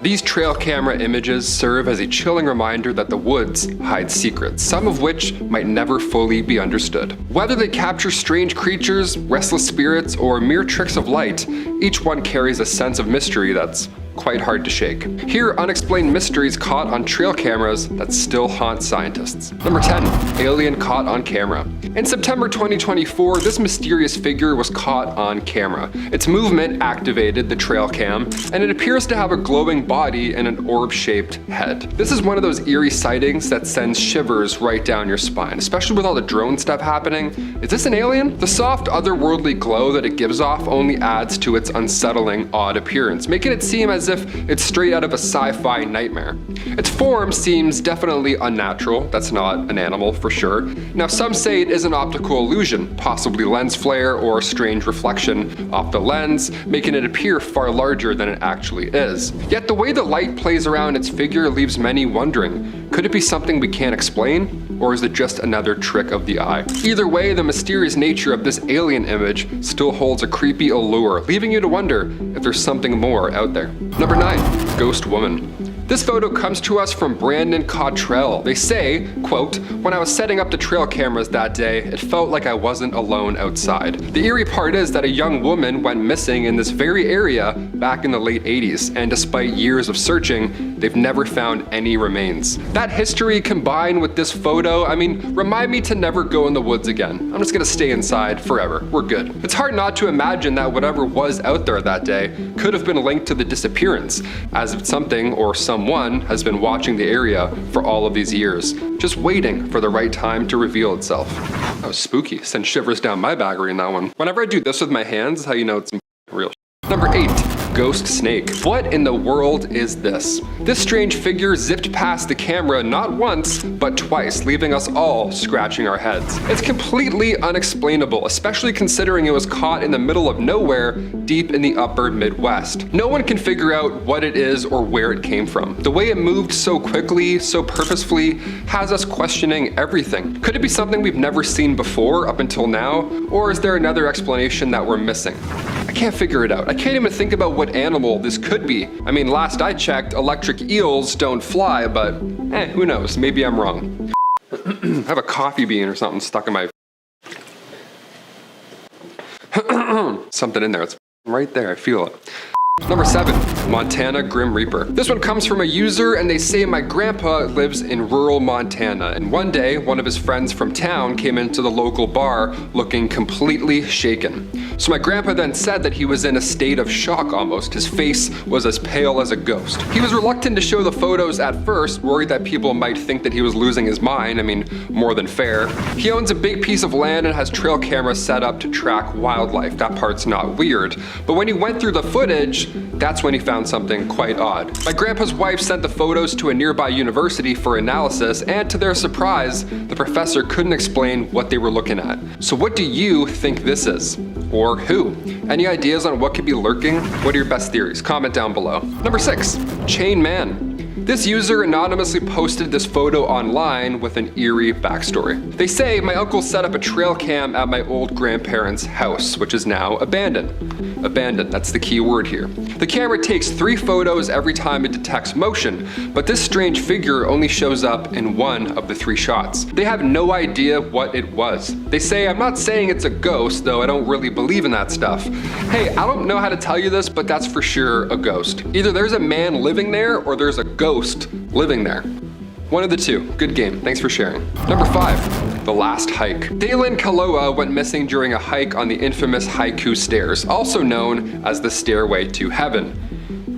These trail camera images serve as a chilling reminder that the woods hide secrets, some of which might never fully be understood. Whether they capture strange creatures, restless spirits, or mere tricks of light, each one carries a sense of mystery that's quite hard to shake. Here are unexplained mysteries caught on trail cameras that still haunt scientists. Number 10. Alien caught on camera. In September 2024, this mysterious figure was caught on camera. Its movement activated the trail cam, and it appears to have a glowing body and an orb-shaped head. This is one of those eerie sightings that sends shivers right down your spine, especially with all the drone stuff happening. Is this an alien? The soft, otherworldly glow that it gives off only adds to its unsettling, odd appearance, making it seem as if it's straight out of a sci-fi nightmare. Its form seems definitely unnatural. That's not an animal for sure. Now, some say it is an optical illusion, possibly lens flare or a strange reflection off the lens, making it appear far larger than it actually is. Yet the way the light plays around its figure leaves many wondering, could it be something we can't explain? Or is it just another trick of the eye? Either way, the mysterious nature of this alien image still holds a creepy allure, leaving you to wonder if there's something more out there. Number 9. Ghost Woman. This photo comes to us from Brandon Cottrell. They say, quote, "When I was setting up the trail cameras that day, it felt like I wasn't alone outside." The eerie part is that a young woman went missing in this very area back in the late 80s, and despite years of searching, they've never found any remains. That history combined with this photo, remind me to never go in the woods again. I'm just gonna stay inside forever. We're good. It's hard not to imagine that whatever was out there that day could have been linked to the disappearance, as if something or someone has been watching the area for all of these years, just waiting for the right time to reveal itself. That was spooky. Sent shivers down my back reading that one. Whenever I do this with my hands, how you know it's real. Number 8. Ghost snake. What in the world is this? This strange figure zipped past the camera not once, but twice, leaving us all scratching our heads. It's completely unexplainable, especially considering it was caught in the middle of nowhere, deep in the upper Midwest. No one can figure out what it is or where it came from. The way it moved so quickly, so purposefully, has us questioning everything. Could it be something we've never seen before up until now? Or is there another explanation that we're missing? I can't figure it out. I can't even think about what animal this could be. Last I checked, electric eels don't fly, but who knows? Maybe I'm wrong. I have a coffee bean or something stuck in my... something in there. It's right there. I feel it. Number 7. Montana Grim Reaper. This one comes from a user, and they say, "My grandpa lives in rural Montana, and one day one of his friends from town came into the local bar looking completely shaken. So my grandpa then said that he was in a state of shock almost. His face was as pale as a ghost. He was reluctant to show the photos at first, worried that people might think that he was losing his mind. More than fair. He owns a big piece of land and has trail cameras set up to track wildlife. That part's not weird. But when he went through the footage, that's when he found something quite odd. My grandpa's wife sent the photos to a nearby university for analysis, and to their surprise, the professor couldn't explain what they were looking at. So what do you think this is? Or who? Any ideas on what could be lurking? What are your best theories? Comment down below. Number 6. Chain Man. This user anonymously posted this photo online with an eerie backstory. They say, "My uncle set up a trail cam at my old grandparents' house, which is now abandoned." Abandoned, that's the key word here. The camera takes 3 photos every time it detects motion, but this strange figure only shows up in 1 of the 3 shots. They have no idea what it was. They say, "I'm not saying it's a ghost, though I don't really believe in that stuff. Hey, I don't know how to tell you this, but that's for sure a ghost. Either there's a man living there or there's a ghost living there. One of the two. Good game. Thanks for sharing. Number 5. The Last Hike. Dalen Kaloa went missing during a hike on the infamous Haiku Stairs, also known as the Stairway to Heaven.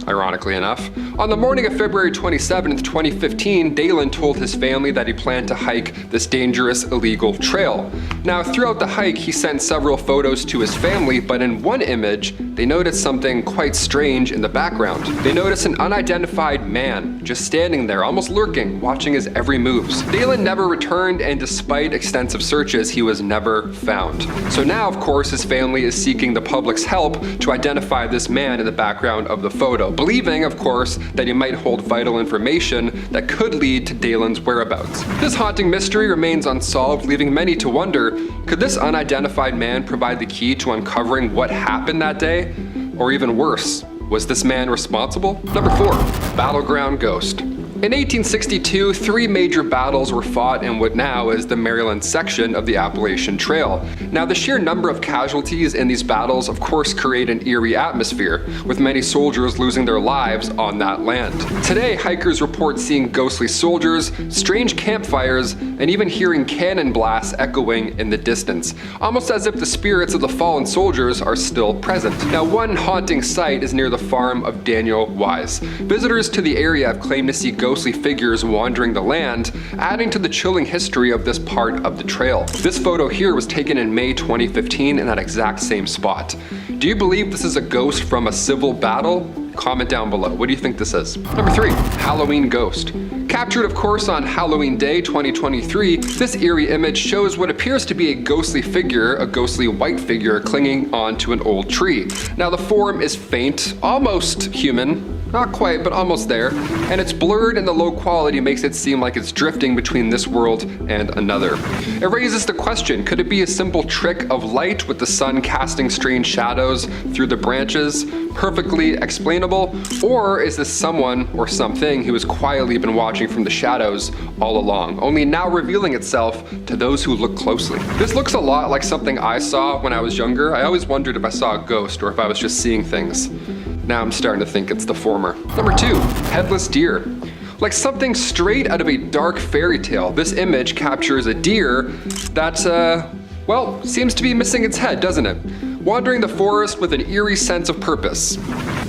Ironically enough. On the morning of February 27th, 2015, Dalen told his family that he planned to hike this dangerous, illegal trail. Now, throughout the hike, he sent several photos to his family, but in one image, they noticed something quite strange in the background. They noticed an unidentified man just standing there, almost lurking, watching his every moves. Dalen never returned, and despite extensive searches, he was never found. So now, of course, his family is seeking the public's help to identify this man in the background of the photo, believing, of course, that he might hold vital information that could lead to Dalen's whereabouts. This haunting mystery remains unsolved, leaving many to wonder, could this unidentified man provide the key to uncovering what happened that day? Or even worse, Was this man responsible? Number 4. Battleground Ghost. In 1862, 3 major battles were fought in what now is the Maryland section of the Appalachian Trail. Now, the sheer number of casualties in these battles of course create an eerie atmosphere, with many soldiers losing their lives on that land. Today, hikers report seeing ghostly soldiers, strange campfires, and even hearing cannon blasts echoing in the distance, almost as if the spirits of the fallen soldiers are still present. Now, one haunting site is near the farm of Daniel Wise. Visitors to the area have claimed to see ghostly figures wandering the land, adding to the chilling history of this part of the trail. This photo here was taken in May 2015 in that exact same spot. Do you believe this is a ghost from a civil battle? Comment down below. What do you think this is? Number 3. Halloween Ghost. Captured, of course, on Halloween Day 2023, this eerie image shows what appears to be a ghostly figure, a ghostly white figure clinging onto an old tree. Now, the form is faint, almost human. Not quite, but almost there, and it's blurred and the low quality makes it seem like it's drifting between this world and another. It raises the question, could it be a simple trick of light with the sun casting strange shadows through the branches, perfectly explainable, or is this someone or something who has quietly been watching from the shadows all along, only now revealing itself to those who look closely? This looks a lot like something I saw when I was younger. I always wondered if I saw a ghost or if I was just seeing things. Now I'm starting to think it's the former. Number 2, headless deer. Like something straight out of a dark fairy tale, this image captures a deer that, well, seems to be missing its head, doesn't it? Wandering the forest with an eerie sense of purpose.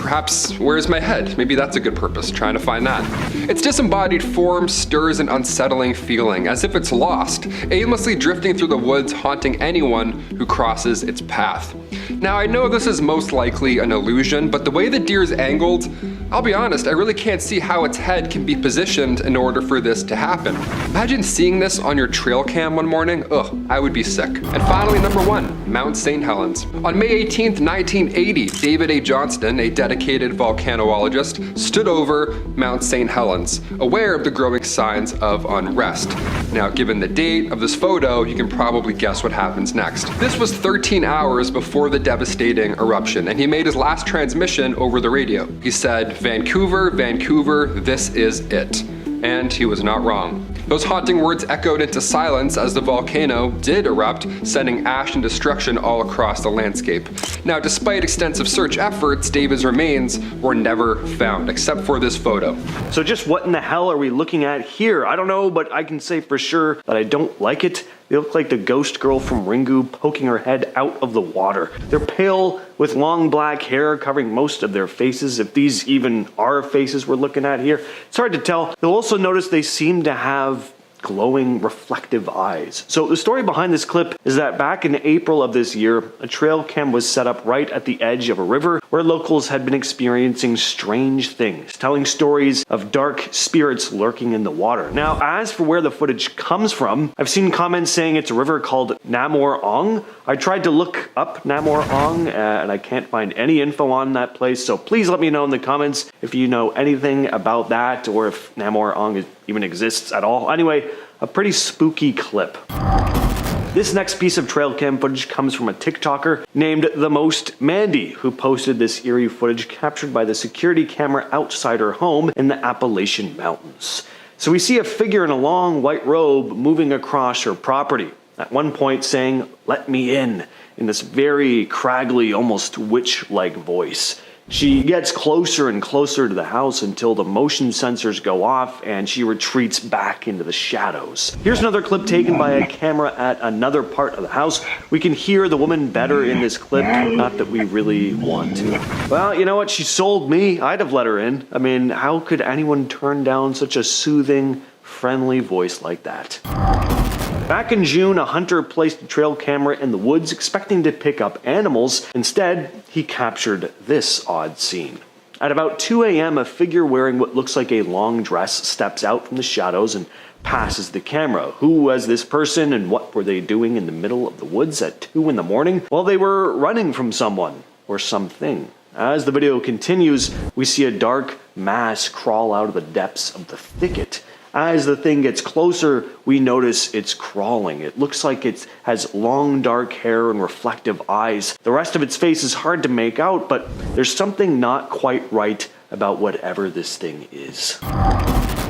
Perhaps, where's my head? Maybe that's a good purpose, trying to find that. Its disembodied form stirs an unsettling feeling, as if it's lost, aimlessly drifting through the woods, haunting anyone who crosses its path. Now, I know this is most likely an illusion, but the way the deer's angled, I'll be honest, I really can't see how its head can be positioned in order for this to happen. Imagine seeing this on your trail cam one morning. Ugh, I would be sick. And finally, number 1, Mount St. Helens. On May 18th, 1980, David A. Johnston, a dedicated volcanologist, stood over Mount St. Helens, aware of the growing signs of unrest. Now, given the date of this photo, you can probably guess what happens next. This was 13 hours before the devastating eruption, and he made his last transmission over the radio. He said, "Vancouver, Vancouver, this is it." And he was not wrong. Those haunting words echoed into silence as the volcano did erupt, sending ash and destruction all across the landscape. Now, despite extensive search efforts, David's remains were never found, except for this photo. So just what in the hell are we looking at here? I don't know, but I can say for sure that I don't like it. They look like the ghost girl from Ringu poking her head out of the water. They're pale with long black hair covering most of their faces, if these even are faces we're looking at here. It's hard to tell. You'll also notice they seem to have glowing, reflective eyes. So the story behind this clip is that back in April of this year, a trail cam was set up right at the edge of a river where locals had been experiencing strange things, telling stories of dark spirits lurking in the water. Now, as for where the footage comes from, I've seen comments saying it's a river called Namor Ong. I tried to look up Namor Ong and I can't find any info on that place, so please let me know in the comments if you know anything about that or if Namor Ong even exists at all. Anyway, a pretty spooky clip. This next piece of trail cam footage comes from a TikToker named The Most Mandy, who posted this eerie footage captured by the security camera outside her home in the Appalachian Mountains. So we see a figure in a long white robe moving across her property, at one point saying, "Let me in this very craggly, almost witch-like voice. She gets closer and closer to the house until the motion sensors go off and she retreats back into the shadows. Here's another clip taken by a camera at another part of the house. We can hear the woman better in this clip, not that we really want to. Well, you know what? She sold me. I'd have let her in. I mean, how could anyone turn down such a soothing, friendly voice like that? Back in June, a hunter placed a trail camera in the woods expecting to pick up animals. Instead, he captured this odd scene. At about 2 a.m., a figure wearing what looks like a long dress steps out from the shadows and passes the camera. Who was this person and what were they doing in the middle of the woods at 2 in the morning? Well, they were running from someone or something. As the video continues, we see a dark mass crawl out of the depths of the thicket. As the thing gets closer, we notice it's crawling. It looks like it has long dark hair and reflective eyes. The rest of its face is hard to make out, but there's something not quite right about whatever this thing is.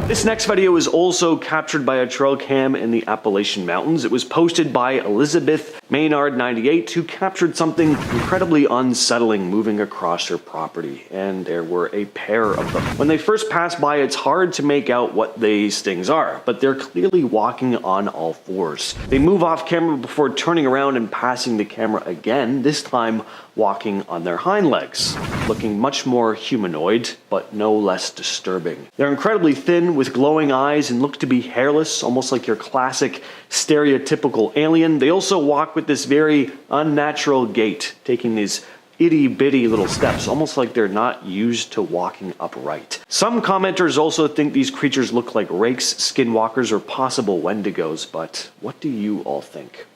This next video was also captured by a trail cam in the Appalachian Mountains. It was posted by Elizabeth Maynard 98, who captured something incredibly unsettling moving across her property, and there were a pair of them. When they first pass by, it's hard to make out what these things are, but they're clearly walking on all fours. They move off camera before turning around and passing the camera again, this time walking on their hind legs, looking much more humanoid, but no less disturbing. They're incredibly thin with glowing eyes and look to be hairless, almost like your classic stereotypical alien. They also walk with this very unnatural gait, taking these itty-bitty little steps, almost like they're not used to walking upright. Some commenters also think these creatures look like rakes, skinwalkers, or possible wendigos, but what do you all think?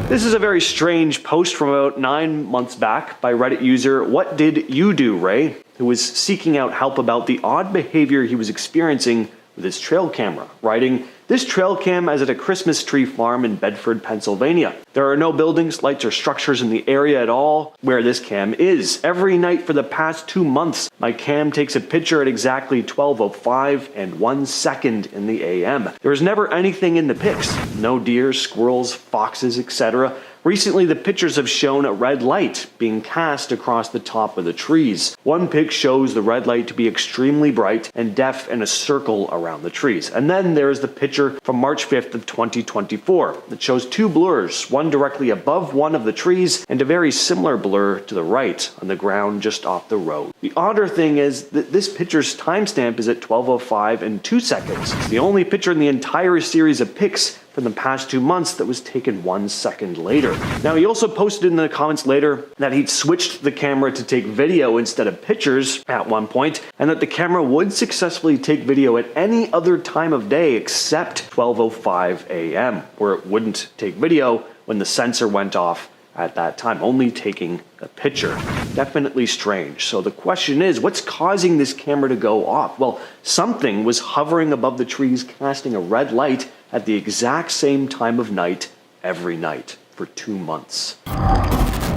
This is a very strange post from about 9 months back by Reddit user What Did You Do, Ray?, who was seeking out help about the odd behavior he was experiencing with his trail camera, writing, "This trail cam is at a Christmas tree farm in Bedford, Pennsylvania. There are no buildings, lights, or structures in the area at all where this cam is. Every night for the past 2 months, my cam takes a picture at exactly 12:05 and 1 second in the AM. There is never anything in the pics. No deer, squirrels, foxes, etc. Recently, the pictures have shown a red light being cast across the top of the trees. One pic shows the red light to be extremely bright and def in a circle around the trees. And then there's the picture from March 5th of 2024 that shows two blurs, one directly above one of the trees and a very similar blur to the right on the ground just off the road. The odder thing is that this picture's timestamp is at 12:05 and 2 seconds. It's the only picture in the entire series of pics from the past 2 months that was taken 1 second later." Now, he also posted in the comments later that he'd switched the camera to take video instead of pictures at one point, and that the camera would successfully take video at any other time of day except 12:05 AM, where it wouldn't take video when the sensor went off at that time, only taking a picture. Definitely strange. So the question is, what's causing this camera to go off? Well, something was hovering above the trees, casting a red light at the exact same time of night every night for 2 months.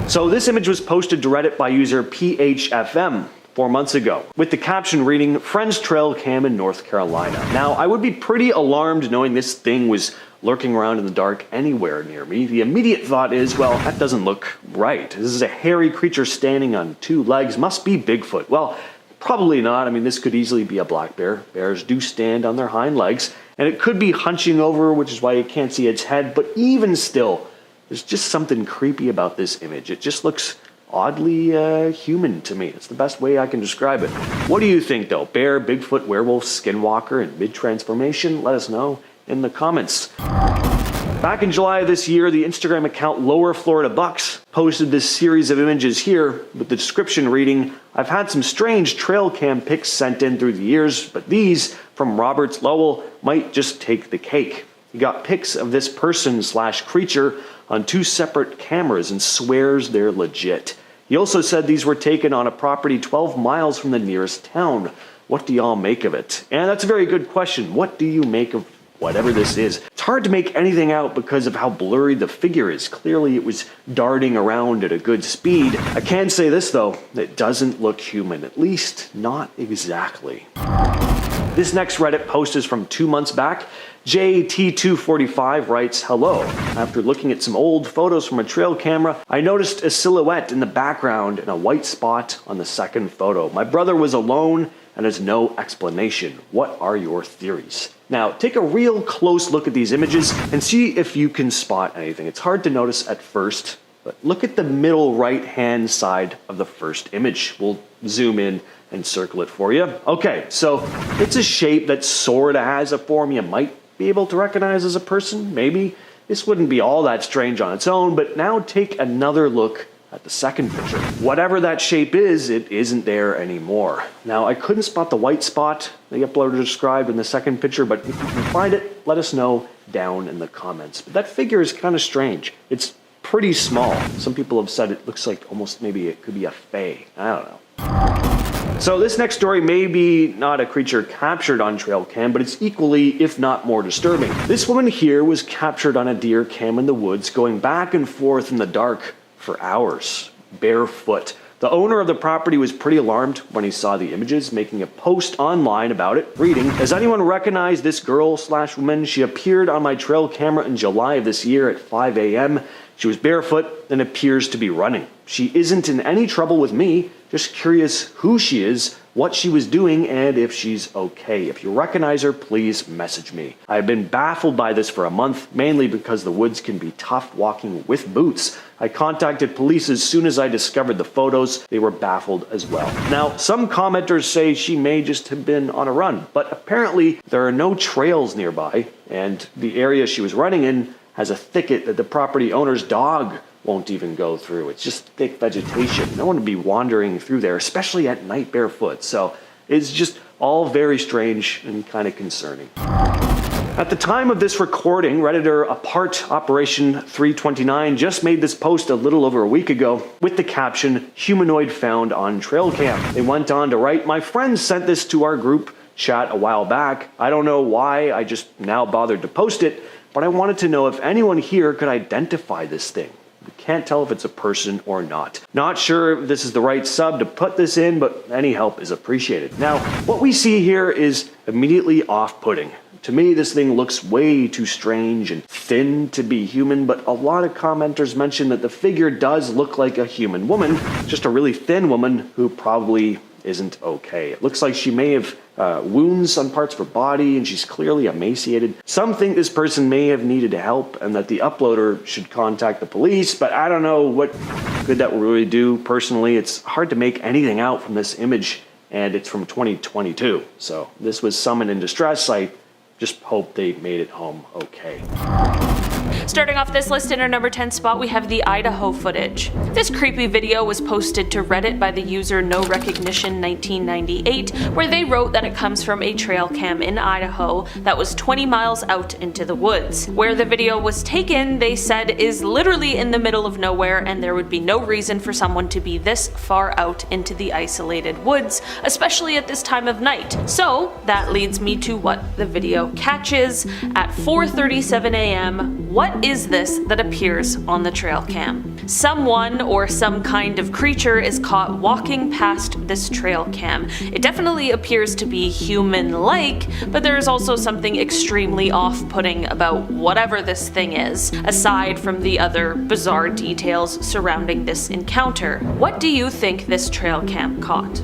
So this image was posted to Reddit by user PHFM 4 months ago, with the caption reading, "Friend's trail cam in North Carolina." Now, I would be pretty alarmed knowing this thing was lurking around in the dark anywhere near me. The immediate thought is, well, that doesn't look right. This is a hairy creature standing on 2 legs, must be Bigfoot. Well, probably not. I mean, this could easily be a black bear. Bears do stand on their hind legs, and it could be hunching over, which is why you can't see its head, but even still, there's just something creepy about this image. It just looks oddly human to me. It's the best way I can describe it. What do you think, though? Bear, Bigfoot, werewolf, skinwalker, and mid-transformation? Let us know in the comments. Back in July of this year, the Instagram account Lower Florida Bucks posted this series of images here with the description reading, "I've had some strange trail cam pics sent in through the years, but these from Roberts Lowell might just take the cake. He got pics of this person/creature on 2 separate cameras and swears they're legit. He also said these were taken on a property 12 miles from the nearest town. What do y'all make of it?" And that's a very good question. What do you make of whatever this is? It's hard to make anything out because of how blurry the figure is. Clearly it was darting around at a good speed. I can say this though, it doesn't look human, at least not exactly. This next Reddit post is from 2 months back. JT245 writes, "Hello. After looking at some old photos from a trail camera, I noticed a silhouette in the background and a white spot on the second photo. My brother was alone and has no explanation. What are your theories?" Now, take a real close look at these images and see if you can spot anything. It's hard to notice at first, but look at the middle right-hand side of the first image. We'll zoom in and circle it for you. Okay, so it's a shape that sort of has a form you might be able to recognize as a person, maybe. This wouldn't be all that strange on its own, but now take another look at the second picture. Whatever that shape is, it isn't there anymore. Now, I couldn't spot the white spot the uploader described in the second picture, but if you can find it, let us know down in the comments. But that figure is kind of strange. It's pretty small. Some people have said it looks like almost maybe it could be a fae. I don't know. So this next story may be not a creature captured on trail cam, but it's equally, if not more disturbing. This woman here was captured on a deer cam in the woods, going back and forth in the dark for hours, barefoot. The owner of the property was pretty alarmed when he saw the images, making a post online about it, reading, "Does anyone recognize this girl/woman? She appeared on my trail camera in July of this year at 5 a.m. She was barefoot and appears to be running. She isn't in any trouble with me, just curious who she is, what she was doing, and if she's okay. If you recognize her, please message me." I've been baffled by this for a month, mainly because the woods can be tough walking with boots. I contacted police as soon as I discovered the photos. They were baffled as well. Now, some commenters say she may just have been on a run, but apparently there are no trails nearby, and the area she was running in has a thicket that the property owner's dog won't even go through. It's just thick vegetation. No one would be wandering through there, especially at night barefoot. So it's just all very strange and kind of concerning. At the time of this recording, Redditor Apart Operation 329 just made this post a little over a week ago with the caption, "Humanoid found on trail cam." They went on to write, "My friend sent this to our group chat a while back. I don't know why I just now bothered to post it, but I wanted to know if anyone here could identify this thing. We can't tell if it's a person or not. Not sure if this is the right sub to put this in, but any help is appreciated." Now, what we see here is immediately off-putting. To me, this thing looks way too strange and thin to be human, but a lot of commenters mention that the figure does look like a human woman, just a really thin woman who probably isn't okay. It looks like she may have wounds on parts of her body, and she's clearly emaciated. Some think this person may have needed help and that the uploader should contact the police, but I don't know what good that will really do. Personally, it's hard to make anything out from this image, and it's from 2022. So this was someone in distress. I just hope they made it home okay. Starting off this list in our number 10 spot, we have the Idaho footage. This creepy video was posted to Reddit by the user No Recognition 1998, where they wrote that it comes from a trail cam in Idaho that was 20 miles out into the woods. Where the video was taken, they said, is literally in the middle of nowhere, and there would be no reason for someone to be this far out into the isolated woods, especially at this time of night. So that leads me to what the video catches. At 4:37 a.m., what is this that appears on the trail cam? Someone or some kind of creature is caught walking past this trail cam. It definitely appears to be human-like, but there is also something extremely off-putting about whatever this thing is, aside from the other bizarre details surrounding this encounter. What do you think this trail cam caught?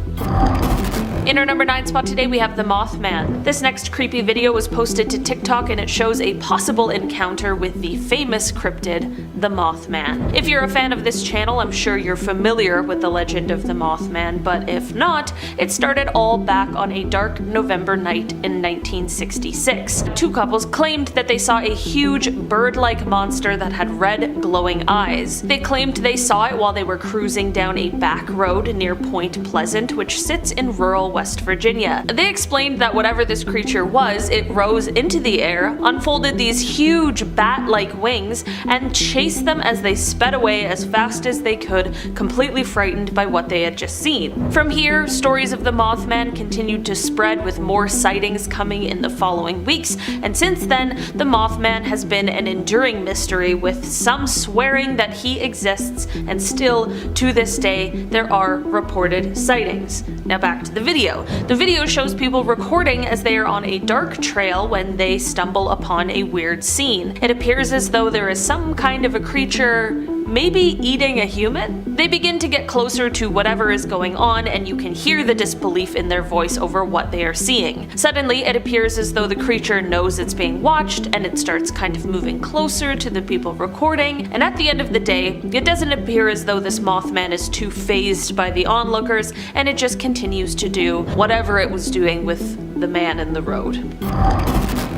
In our number 9 spot today, we have the Mothman. This next creepy video was posted to TikTok, and it shows a possible encounter with the famous cryptid, the Mothman. If you're a fan of this channel, I'm sure you're familiar with the legend of the Mothman, but if not, it started all back on a dark November night in 1966. Two couples claimed that they saw a huge bird-like monster that had red, glowing eyes. They claimed they saw it while they were cruising down a back road near Point Pleasant, which sits in rural West Virginia. They explained that whatever this creature was, it rose into the air, unfolded these huge bat-like wings, and chased them as they sped away as fast as they could, completely frightened by what they had just seen. From here, stories of the Mothman continued to spread, with more sightings coming in the following weeks, and since then, the Mothman has been an enduring mystery, with some swearing that he exists, and still, to this day, there are reported sightings. Now back to the video. The video shows people recording as they are on a dark trail when they stumble upon a weird scene. It appears as though there is some kind of a creature, maybe eating a human? They begin to get closer to whatever is going on, and you can hear the disbelief in their voice over what they are seeing. Suddenly, it appears as though the creature knows it's being watched, and it starts kind of moving closer to the people recording, and at the end of the day, it doesn't appear as though this Mothman is too fazed by the onlookers, and it just continues to do whatever it was doing with the man in the road.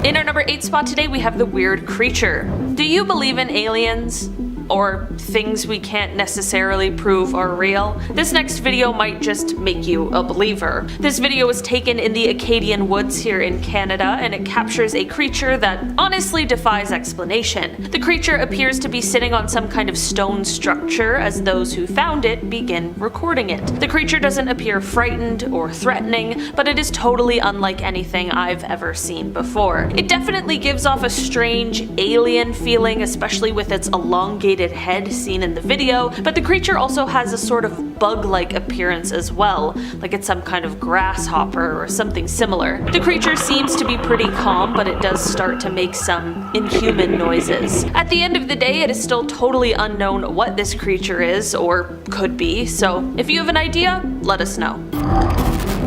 In our number 8 spot today, we have the weird creature. Do you believe in aliens? or things we can't necessarily prove are real, this next video might just make you a believer. This video was taken in the Acadian woods here in Canada, and it captures a creature that honestly defies explanation. The creature appears to be sitting on some kind of stone structure as those who found it begin recording it. The creature doesn't appear frightened or threatening, but it is totally unlike anything I've ever seen before. It definitely gives off a strange alien feeling, especially with its elongated head seen in the video, but the creature also has a sort of bug-like appearance as well, like it's some kind of grasshopper or something similar. The creature seems to be pretty calm, but it does start to make some inhuman noises. At the end of the day, it is still totally unknown what this creature is, or could be, so if you have an idea, let us know.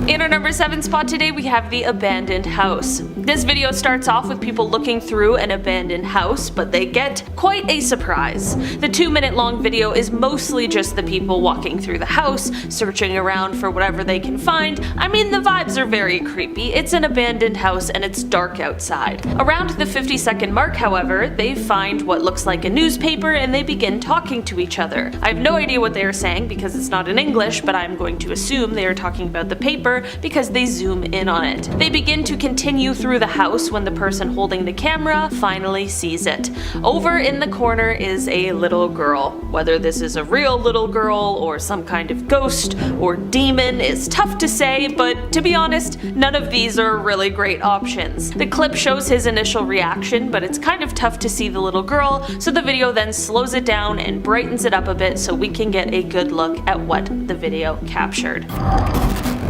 In our number 7 spot today, we have the abandoned house. This video starts off with people looking through an abandoned house, but they get quite a surprise. The 2-minute long video is mostly just the people walking through the house, searching around for whatever they can find. I mean, the vibes are very creepy. It's an abandoned house and it's dark outside. Around the 50-second mark, however, they find what looks like a newspaper and they begin talking to each other. I have no idea what they are saying because it's not in English, but I'm going to assume they are talking about the paper because they zoom in on it. They begin to continue through the house when the person holding the camera finally sees it. Over in the corner is a little girl. Whether this is a real little girl or some kind of ghost or demon is tough to say, but to be honest, none of these are really great options. The clip shows his initial reaction, but it's kind of tough to see the little girl, so the video then slows it down and brightens it up a bit so we can get a good look at what the video captured.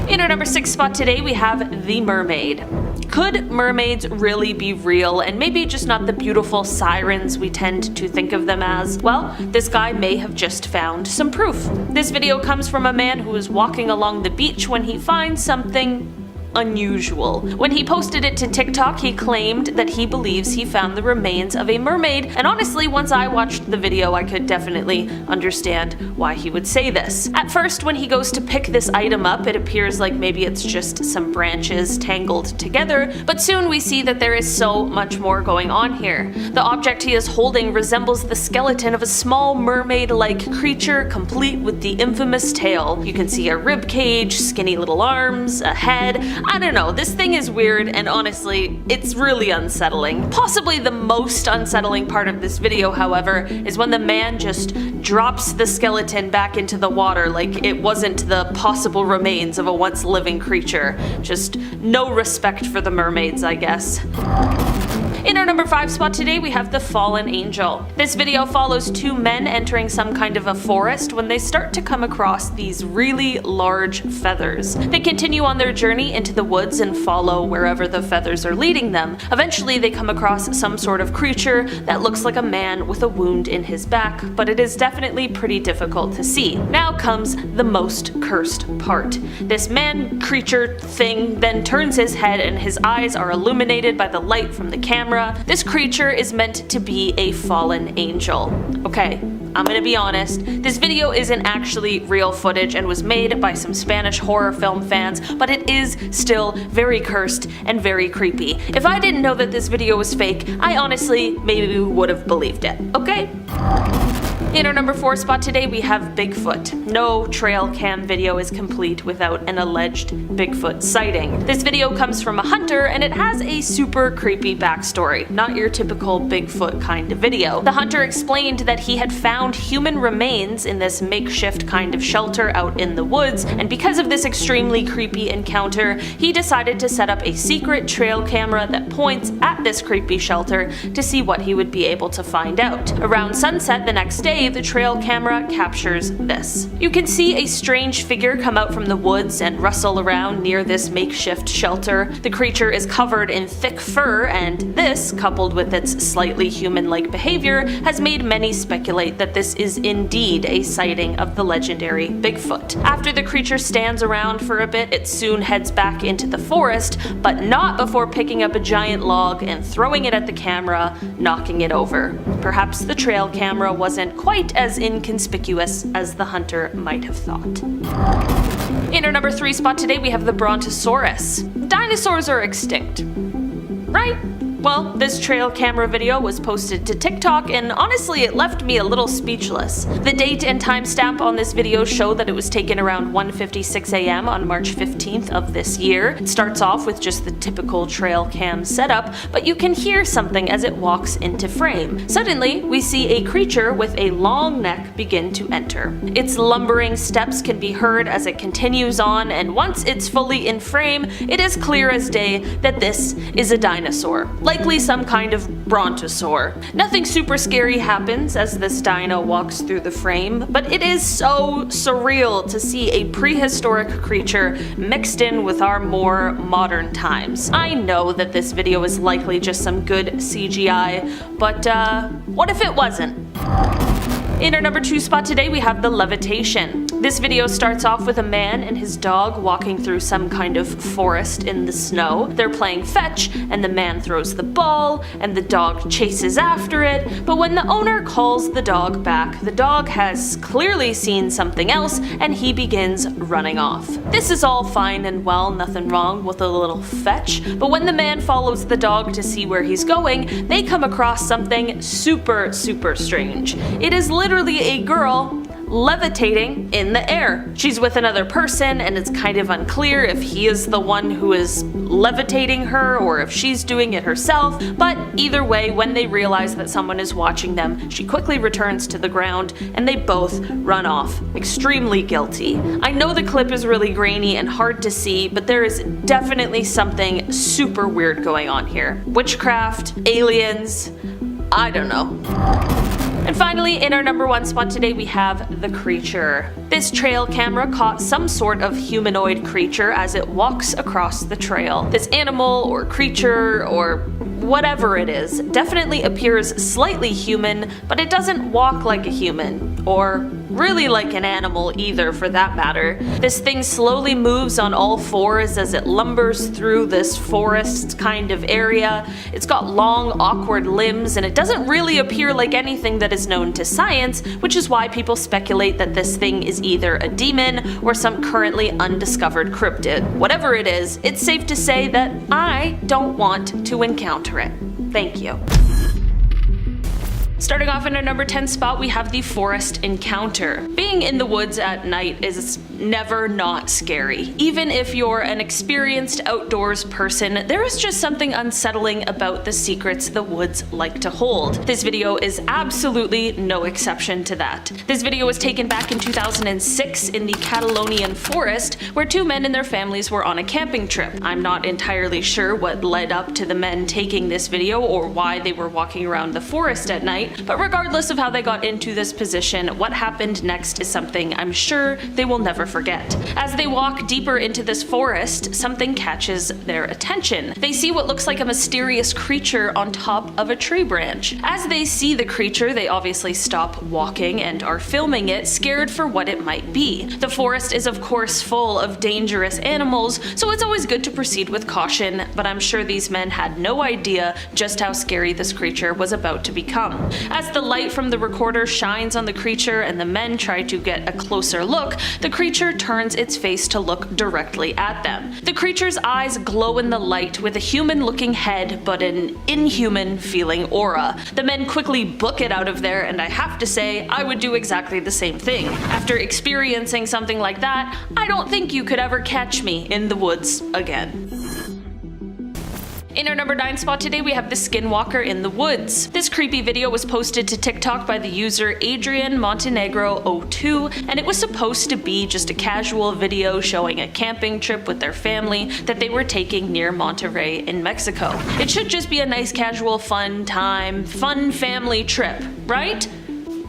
In our number 6 spot today, we have the mermaid. Could mermaids really be real and maybe just not the beautiful sirens we tend to think of them as? Well, this guy may have just found some proof. This video comes from a man who is walking along the beach when he finds something unusual. When he posted it to TikTok, he claimed that he believes he found the remains of a mermaid, and honestly, once I watched the video, I could definitely understand why he would say this. At first, when he goes to pick this item up, it appears like maybe it's just some branches tangled together, but soon we see that there is so much more going on here. The object he is holding resembles the skeleton of a small mermaid-like creature, complete with the infamous tail. You can see a rib cage, skinny little arms, a head. I don't know, this thing is weird, and honestly, it's really unsettling. Possibly the most unsettling part of this video, however, is when the man just drops the skeleton back into the water like it wasn't the possible remains of a once living creature. Just no respect for the mermaids, I guess. In our number 5 spot today, we have the fallen angel. This video follows 2 men entering some kind of a forest when they start to come across these really large feathers. They continue on their journey into the woods and follow wherever the feathers are leading them. Eventually, they come across some sort of creature that looks like a man with a wound in his back, but it is definitely pretty difficult to see. Now comes the most cursed part. This man creature thing then turns his head and his eyes are illuminated by the light from the camera. This creature is meant to be a fallen angel. Okay, I'm gonna be honest, this video isn't actually real footage and was made by some Spanish horror film fans, but it is still very cursed and very creepy. If I didn't know that this video was fake, I honestly maybe would have believed it, okay? In our number 4 spot today, we have Bigfoot. No trail cam video is complete without an alleged Bigfoot sighting. This video comes from a hunter and it has a super creepy backstory, not your typical Bigfoot kind of video. The hunter explained that he had found human remains in this makeshift kind of shelter out in the woods, and because of this extremely creepy encounter, he decided to set up a secret trail camera that points at this creepy shelter to see what he would be able to find out. Around sunset the next day, the trail camera captures this. You can see a strange figure come out from the woods and rustle around near this makeshift shelter. The creature is covered in thick fur, and this, coupled with its slightly human-like behavior, has made many speculate that this is indeed a sighting of the legendary Bigfoot. After the creature stands around for a bit, it soon heads back into the forest, but not before picking up a giant log and throwing it at the camera, knocking it over. Perhaps the trail camera wasn't quite as inconspicuous as the hunter might have thought. In our number 3 spot today, we have the Brontosaurus. Dinosaurs are extinct, right? Well, this trail camera video was posted to TikTok, and honestly it left me a little speechless. The date and timestamp on this video show that it was taken around 1:56 a.m. on March 15th of this year. It starts off with just the typical trail cam setup, but you can hear something as it walks into frame. Suddenly, we see a creature with a long neck begin to enter. Its lumbering steps can be heard as it continues on, and once it's fully in frame, it is clear as day that this is a dinosaur, likely some kind of brontosaur. Nothing super scary happens as this dino walks through the frame, but it is so surreal to see a prehistoric creature mixed in with our more modern times. I know that this video is likely just some good CGI, but what if it wasn't? In our number 2 spot today, we have the levitation. This video starts off with a man and his dog walking through some kind of forest in the snow. They're playing fetch, and the man throws the ball, and the dog chases after it, but when the owner calls the dog back, the dog has clearly seen something else, and he begins running off. This is all fine and well, nothing wrong with a little fetch, but when the man follows the dog to see where he's going, they come across something super strange. It is literally a girl levitating in the air. She's with another person, and it's kind of unclear if he is the one who is levitating her or if she's doing it herself, but either way, when they realize that someone is watching them, she quickly returns to the ground and they both run off, extremely guilty. I know the clip is really grainy and hard to see, but there is definitely something super weird going on here. Witchcraft, aliens, I don't know. And finally, in our number 1 spot today, we have the creature. This trail camera caught some sort of humanoid creature as it walks across the trail. This animal or creature or whatever it is definitely appears slightly human, but it doesn't walk like a human, or really like an animal either for that matter. This thing slowly moves on all fours as it lumbers through this forest kind of area. It's got long, awkward limbs, and it doesn't really appear like anything that is known to science, which is why people speculate that this thing is either a demon or some currently undiscovered cryptid. Whatever it is, it's safe to say that I don't want to encounter it. Thank you. Starting off in our number 10 spot, we have the forest encounter. Being in the woods at night is never not scary. Even if you're an experienced outdoors person, there is just something unsettling about the secrets the woods like to hold. This video is absolutely no exception to that. This video was taken back in 2006 in the Catalonian forest, where 2 men and their families were on a camping trip. I'm not entirely sure what led up to the men taking this video or why they were walking around the forest at night, but regardless of how they got into this position, what happened next is something I'm sure they will never forget. As they walk deeper into this forest, something catches their attention. They see what looks like a mysterious creature on top of a tree branch. As they see the creature, they obviously stop walking and are filming it, scared for what it might be. The forest is of course full of dangerous animals, so it's always good to proceed with caution, but I'm sure these men had no idea just how scary this creature was about to become. As the light from the recorder shines on the creature and the men try to get a closer look, the creature turns its face to look directly at them. The creature's eyes glow in the light with a human-looking head but an inhuman-feeling aura. The men quickly book it out of there, and I have to say, I would do exactly the same thing. After experiencing something like that, I don't think you could ever catch me in the woods again. In our number 9 spot today, we have the skinwalker in the woods. This creepy video was posted to TikTok by the user Adrian Montenegro02, and it was supposed to be just a casual video showing a camping trip with their family that they were taking near Monterrey in Mexico. It should just be a nice casual fun family trip, right?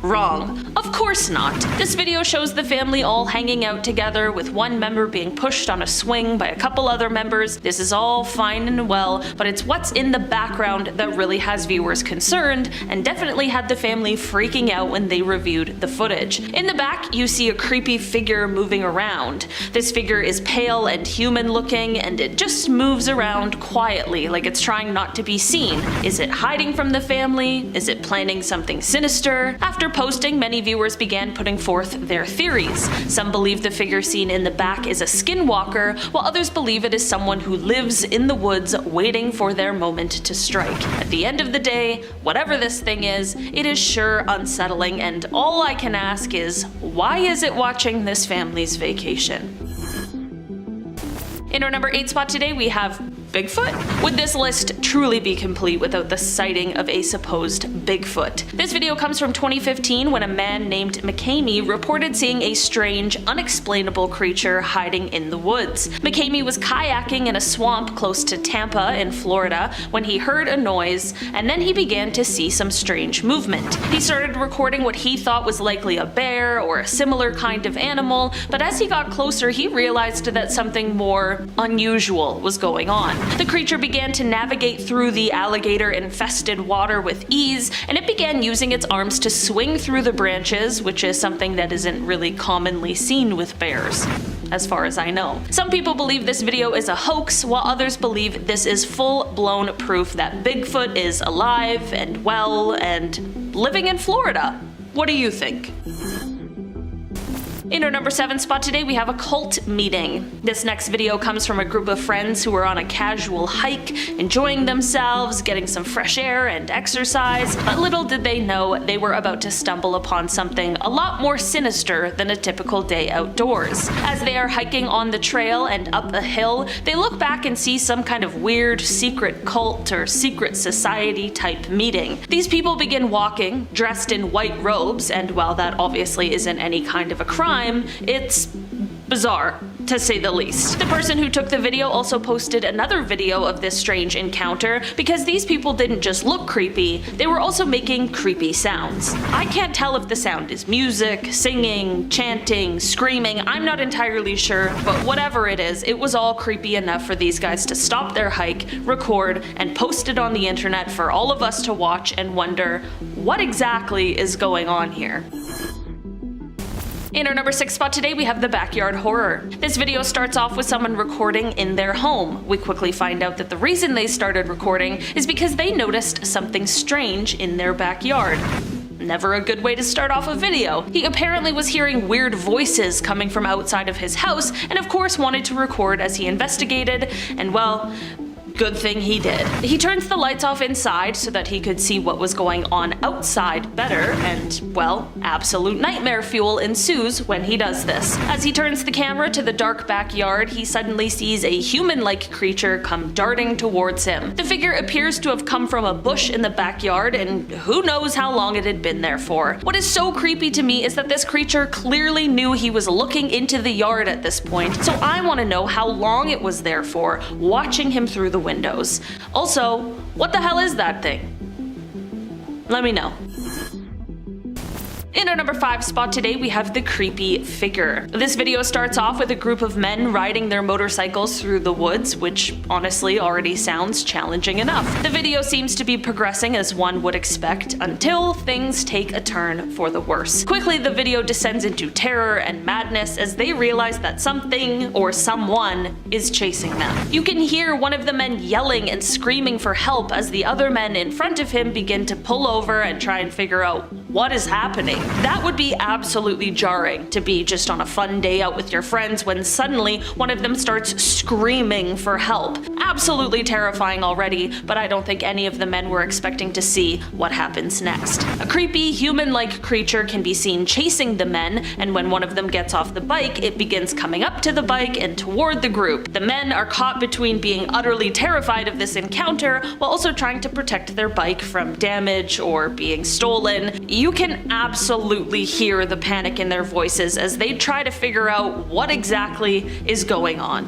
Wrong. Of course not. This video shows the family all hanging out together with one member being pushed on a swing by a couple other members. This is all fine and well, but it's what's in the background that really has viewers concerned and definitely had the family freaking out when they reviewed the footage. In the back, you see a creepy figure moving around. This figure is pale and human looking, and it just moves around quietly like it's trying not to be seen. Is it hiding from the family? Is it planning something sinister? After After posting, many viewers began putting forth their theories. Some believe the figure seen in the back is a skinwalker, while others believe it is someone who lives in the woods waiting for their moment to strike. At the end of the day, whatever this thing is, it is sure unsettling, and all I can ask is, why is it watching this family's vacation? In our number 8 spot today, we have Bigfoot? Would this list truly be complete without the sighting of a supposed Bigfoot? This video comes from 2015 when a man named McCamey reported seeing a strange, unexplainable creature hiding in the woods. McCamey was kayaking in a swamp close to Tampa in Florida when he heard a noise, and then he began to see some strange movement. He started recording what he thought was likely a bear or a similar kind of animal, but as he got closer he realized that something more unusual was going on. The creature began to navigate through the alligator-infested water with ease, and it began using its arms to swing through the branches, which is something that isn't really commonly seen with bears, as far as I know. Some people believe this video is a hoax, while others believe this is full-blown proof that Bigfoot is alive and well and living in Florida. What do you think? In our number 7 spot today, we have a cult meeting. This next video comes from a group of friends who were on a casual hike, enjoying themselves, getting some fresh air and exercise, but little did they know they were about to stumble upon something a lot more sinister than a typical day outdoors. As they are hiking on the trail and up a hill, they look back and see some kind of weird secret cult or secret society type meeting. These people begin walking, dressed in white robes, and while that obviously isn't any kind of a crime, it's bizarre, to say the least. The person who took the video also posted another video of this strange encounter because these people didn't just look creepy, they were also making creepy sounds. I can't tell if the sound is music, singing, chanting, screaming, I'm not entirely sure, but whatever it is, it was all creepy enough for these guys to stop their hike, record, and post it on the internet for all of us to watch and wonder, what exactly is going on here? In our number 6 spot today, we have the backyard horror. This video starts off with someone recording in their home. We quickly find out that the reason they started recording is because they noticed something strange in their backyard. Never a good way to start off a video. He apparently was hearing weird voices coming from outside of his house, and of course wanted to record as he investigated, and well, good thing he did. He turns the lights off inside so that he could see what was going on outside better, and, well, absolute nightmare fuel ensues when he does this. As he turns the camera to the dark backyard, he suddenly sees a human-like creature come darting towards him. The figure appears to have come from a bush in the backyard, and who knows how long it had been there for. What is so creepy to me is that this creature clearly knew he was looking into the yard at this point, so I want to know how long it was there for, watching him through the windows. Also, what the hell is that thing? Let me know. In our number 5 spot today, we have the creepy figure. This video starts off with a group of men riding their motorcycles through the woods, which honestly already sounds challenging enough. The video seems to be progressing as one would expect until things take a turn for the worse. Quickly, the video descends into terror and madness as they realize that something or someone is chasing them. You can hear one of the men yelling and screaming for help as the other men in front of him begin to pull over and try and figure out what is happening. That would be absolutely jarring to be just on a fun day out with your friends when suddenly one of them starts screaming for help. Absolutely terrifying already, but I don't think any of the men were expecting to see what happens next. A creepy, human-like creature can be seen chasing the men, and when one of them gets off the bike, it begins coming up to the bike and toward the group. The men are caught between being utterly terrified of this encounter while also trying to protect their bike from damage or being stolen. You can absolutely hear the panic in their voices as they try to figure out what exactly is going on.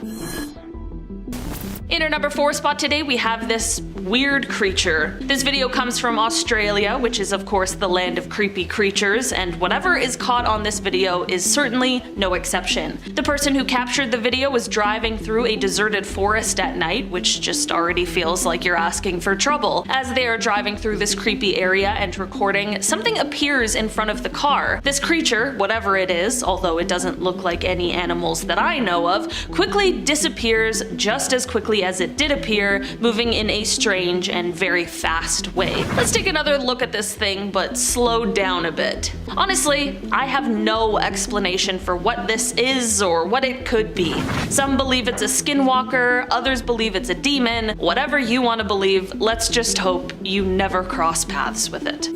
In our number 4 spot today, we have this weird creature. This video comes from Australia, which is of course the land of creepy creatures, and whatever is caught on this video is certainly no exception. The person who captured the video was driving through a deserted forest at night, which just already feels like you're asking for trouble. As they are driving through this creepy area and recording, something appears in front of the car. This creature, whatever it is, although it doesn't look like any animals that I know of, quickly disappears just as quickly as it did appear, moving in a strange strange and very fast way. Let's take another look at this thing, but slow down a bit. Honestly, I have no explanation for what this is or what it could be. Some believe it's a skinwalker, others believe it's a demon. Whatever you want to believe, let's just hope you never cross paths with it.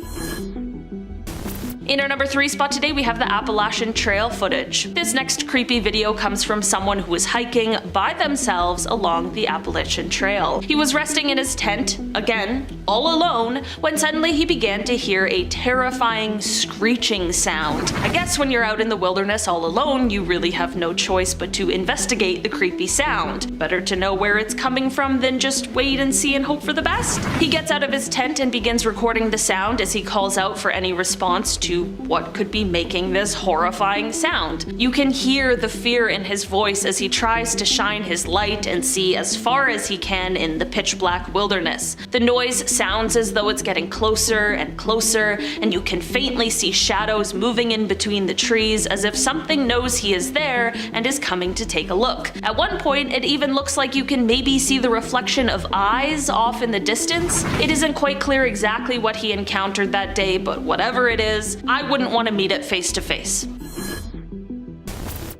In our number 3 spot today, we have the Appalachian Trail footage. This next creepy video comes from someone who was hiking by themselves along the Appalachian Trail. He was resting in his tent, again, all alone, when suddenly he began to hear a terrifying screeching sound. I guess when you're out in the wilderness all alone, you really have no choice but to investigate the creepy sound. Better to know where it's coming from than just wait and see and hope for the best. He gets out of his tent and begins recording the sound as he calls out for any response to what could be making this horrifying sound. You can hear the fear in his voice as he tries to shine his light and see as far as he can in the pitch black wilderness. The noise sounds as though it's getting closer and closer, and you can faintly see shadows moving in between the trees as if something knows he is there and is coming to take a look. At one point, it even looks like you can maybe see the reflection of eyes off in the distance. It isn't quite clear exactly what he encountered that day, but whatever it is, I wouldn't want to meet it face to face.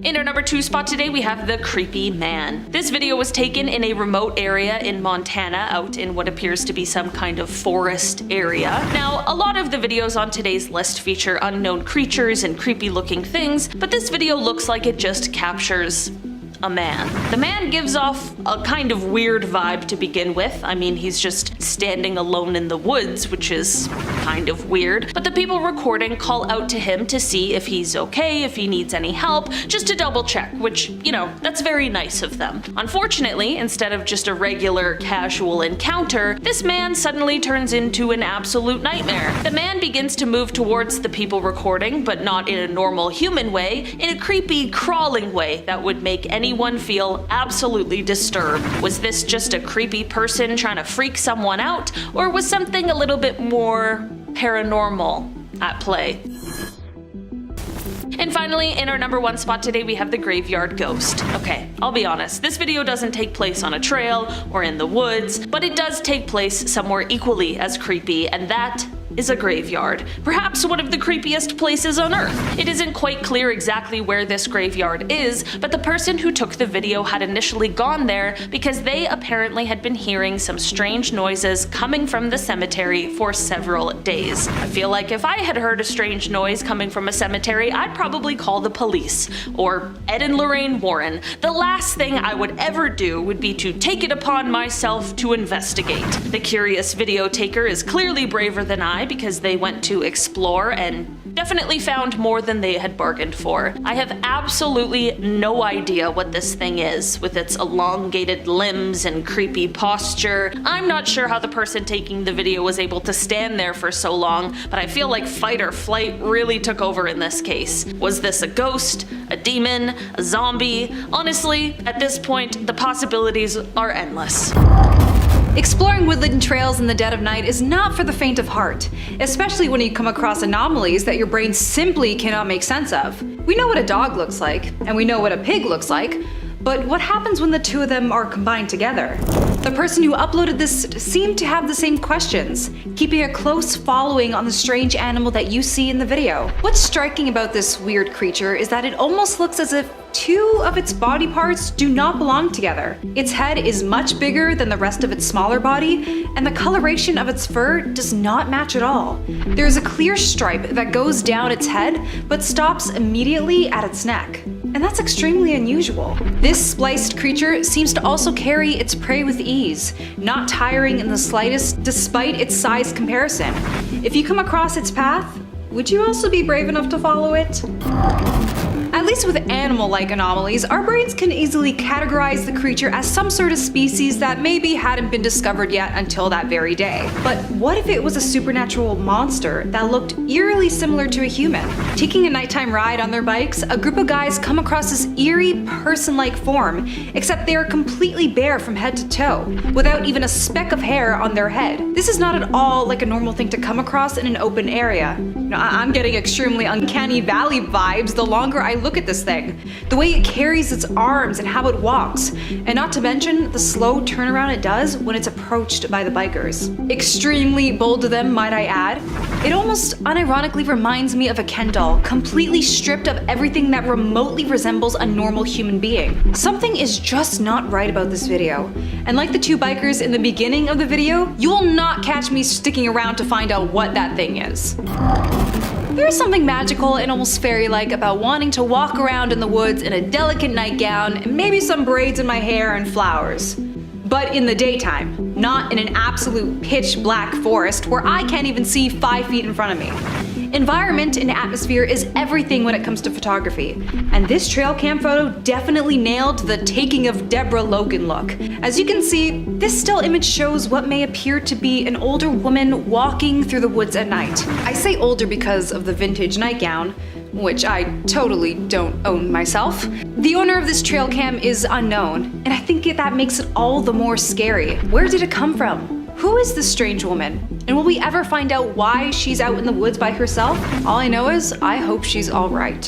In our number 2 spot today, we have the creepy man. This video was taken in a remote area in Montana, out in what appears to be some kind of forest area. Now, a lot of the videos on today's list feature unknown creatures and creepy looking things, but this video looks like it just captures a man. The man gives off a kind of weird vibe to begin with. I mean, he's just standing alone in the woods, which is kind of weird. But the people recording call out to him to see if he's okay, if he needs any help, just to double check, which, you know, that's very nice of them. Unfortunately, instead of just a regular casual encounter, this man suddenly turns into an absolute nightmare. The man begins to move towards the people recording, but not in a normal human way, in a creepy, crawling way that would make anyone feel absolutely disturbed. Was this just a creepy person trying to freak someone out, or was something a little bit more paranormal at play? And finally, in our number 1 spot today, we have the graveyard ghost. Okay, I'll be honest, this video doesn't take place on a trail or in the woods, but it does take place somewhere equally as creepy, and that is a graveyard. Perhaps one of the creepiest places on Earth. It isn't quite clear exactly where this graveyard is, but the person who took the video had initially gone there because they apparently had been hearing some strange noises coming from the cemetery for several days. I feel like if I had heard a strange noise coming from a cemetery, I'd probably call the police, or Ed and Lorraine Warren. The last thing I would ever do would be to take it upon myself to investigate. The curious video taker is clearly braver than I, because they went to explore and definitely found more than they had bargained for. I have absolutely no idea what this thing is, with its elongated limbs and creepy posture. I'm not sure how the person taking the video was able to stand there for so long, but I feel like fight or flight really took over in this case. Was this a ghost, a demon, a zombie? Honestly, at this point, the possibilities are endless. Exploring woodland trails in the dead of night is not for the faint of heart, especially when you come across anomalies that your brain simply cannot make sense of. We know what a dog looks like, and we know what a pig looks like, but what happens when the two of them are combined together? The person who uploaded this seemed to have the same questions, keeping a close following on the strange animal that you see in the video. What's striking about this weird creature is that it almost looks as if two of its body parts do not belong together. Its head is much bigger than the rest of its smaller body, and the coloration of its fur does not match at all. There is a clear stripe that goes down its head, but stops immediately at its neck. And that's extremely unusual. This spliced creature seems to also carry its prey with ease, not tiring in the slightest despite its size comparison. If you come across its path, would you also be brave enough to follow it? At least with animal-like anomalies, our brains can easily categorize the creature as some sort of species that maybe hadn't been discovered yet until that very day. But what if it was a supernatural monster that looked eerily similar to a human? Taking a nighttime ride on their bikes, a group of guys come across this eerie person-like form, except they are completely bare from head to toe, without even a speck of hair on their head. This is not at all like a normal thing to come across in an open area. I'm getting extremely uncanny valley vibes the longer I look look at this thing. The way it carries its arms and how it walks. And not to mention the slow turnaround it does when it's approached by the bikers. Extremely bold of them, might I add. It almost unironically reminds me of a Ken doll, completely stripped of everything that remotely resembles a normal human being. Something is just not right about this video. And like the two bikers in the beginning of the video, you will not catch me sticking around to find out what that thing is. There's something magical and almost fairy-like about wanting to walk around in the woods in a delicate nightgown and maybe some braids in my hair and flowers. But in the daytime, not in an absolute pitch black forest where I can't even see 5 feet in front of me. Environment and atmosphere is everything when it comes to photography, and this trail cam photo definitely nailed the taking of Deborah Logan look. As you can see, this still image shows what may appear to be an older woman walking through the woods at night. I say older because of the vintage nightgown, which I totally don't own myself. The owner of this trail cam is unknown, and I think that makes it all the more scary. Where did it come from? Who is this strange woman? And will we ever find out why she's out in the woods by herself? All I know is I hope she's all right.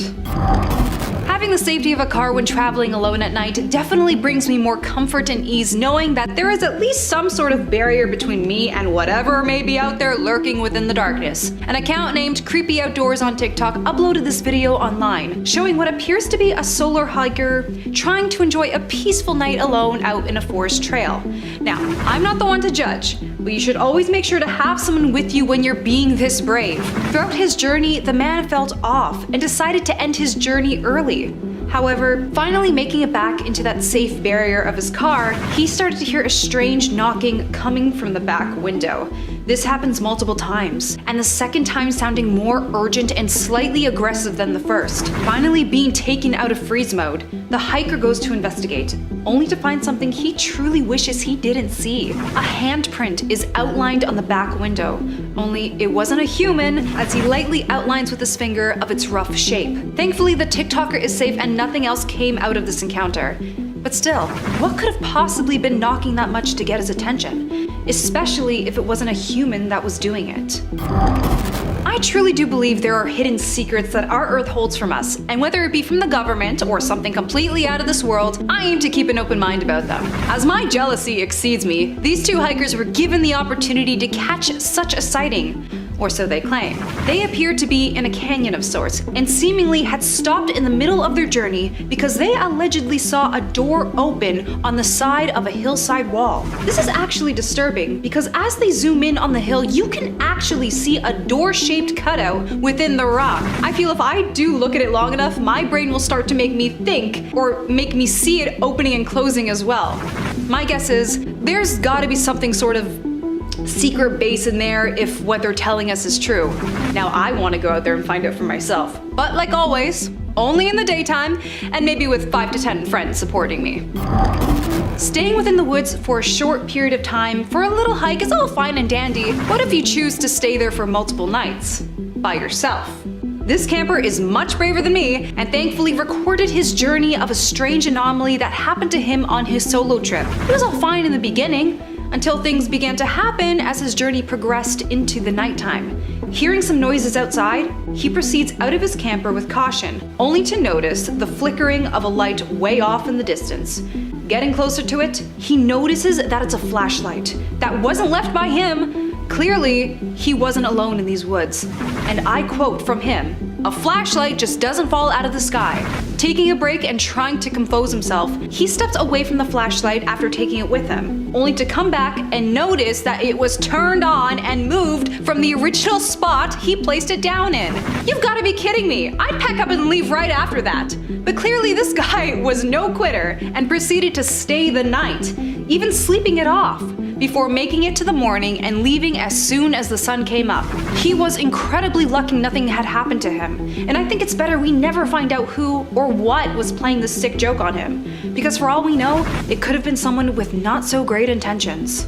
Having the safety of a car when traveling alone at night definitely brings me more comfort and ease knowing that there is at least some sort of barrier between me and whatever may be out there lurking within the darkness. An account named Creepy Outdoors on TikTok uploaded this video online, showing what appears to be a solo hiker trying to enjoy a peaceful night alone out in a forest trail. Now, I'm not the one to judge, but you should always make sure to have someone with you when you're being this brave. Throughout his journey, the man felt off and decided to end his journey early. However, finally making it back into that safe barrier of his car, he started to hear a strange knocking coming from the back window. This happens multiple times, and the second time sounding more urgent and slightly aggressive than the first. Finally being taken out of freeze mode, the hiker goes to investigate, only to find something he truly wishes he didn't see. A handprint is outlined on the back window, only it wasn't a human, as he lightly outlines with his finger of its rough shape. Thankfully, the TikToker is safe and nothing else came out of this encounter. But still, what could have possibly been knocking that much to get his attention? Especially if it wasn't a human that was doing it. I truly do believe there are hidden secrets that our Earth holds from us, and whether it be from the government or something completely out of this world, I aim to keep an open mind about them. As my jealousy exceeds me, these two hikers were given the opportunity to catch such a sighting. Or so they claim. They appeared to be in a canyon of sorts, and seemingly had stopped in the middle of their journey because they allegedly saw a door open on the side of a hillside wall. This is actually disturbing because as they zoom in on the hill, you can actually see a door-shaped cutout within the rock. I feel if I do look at it long enough, my brain will start to make me think, or make me see it opening and closing as well. My guess is, there's gotta be something sort of secret base in there if what they're telling us is true. Now I want to go out there and find out for myself. But like always, only in the daytime, and maybe with 5 to 10 friends supporting me. Staying within the woods for a short period of time for a little hike is all fine and dandy. What if you choose to stay there for multiple nights? By yourself? This camper is much braver than me, and thankfully recorded his journey of a strange anomaly that happened to him on his solo trip. It was all fine in the beginning, until things began to happen as his journey progressed into the nighttime. Hearing some noises outside, he proceeds out of his camper with caution, only to notice the flickering of a light way off in the distance. Getting closer to it, he notices that it's a flashlight that wasn't left by him. Clearly, he wasn't alone in these woods. And I quote from him, "A flashlight just doesn't fall out of the sky." Taking a break and trying to compose himself, he steps away from the flashlight after taking it with him, only to come back and notice that it was turned on and moved from the original spot he placed it down in. You've got to be kidding me. I'd pack up and leave right after that. But clearly this guy was no quitter and proceeded to stay the night, even sleeping it off, before making it to the morning and leaving as soon as the sun came up. He was incredibly lucky nothing had happened to him, and I think it's better we never find out who or what was playing this sick joke on him, because for all we know, it could have been someone with not so great intentions.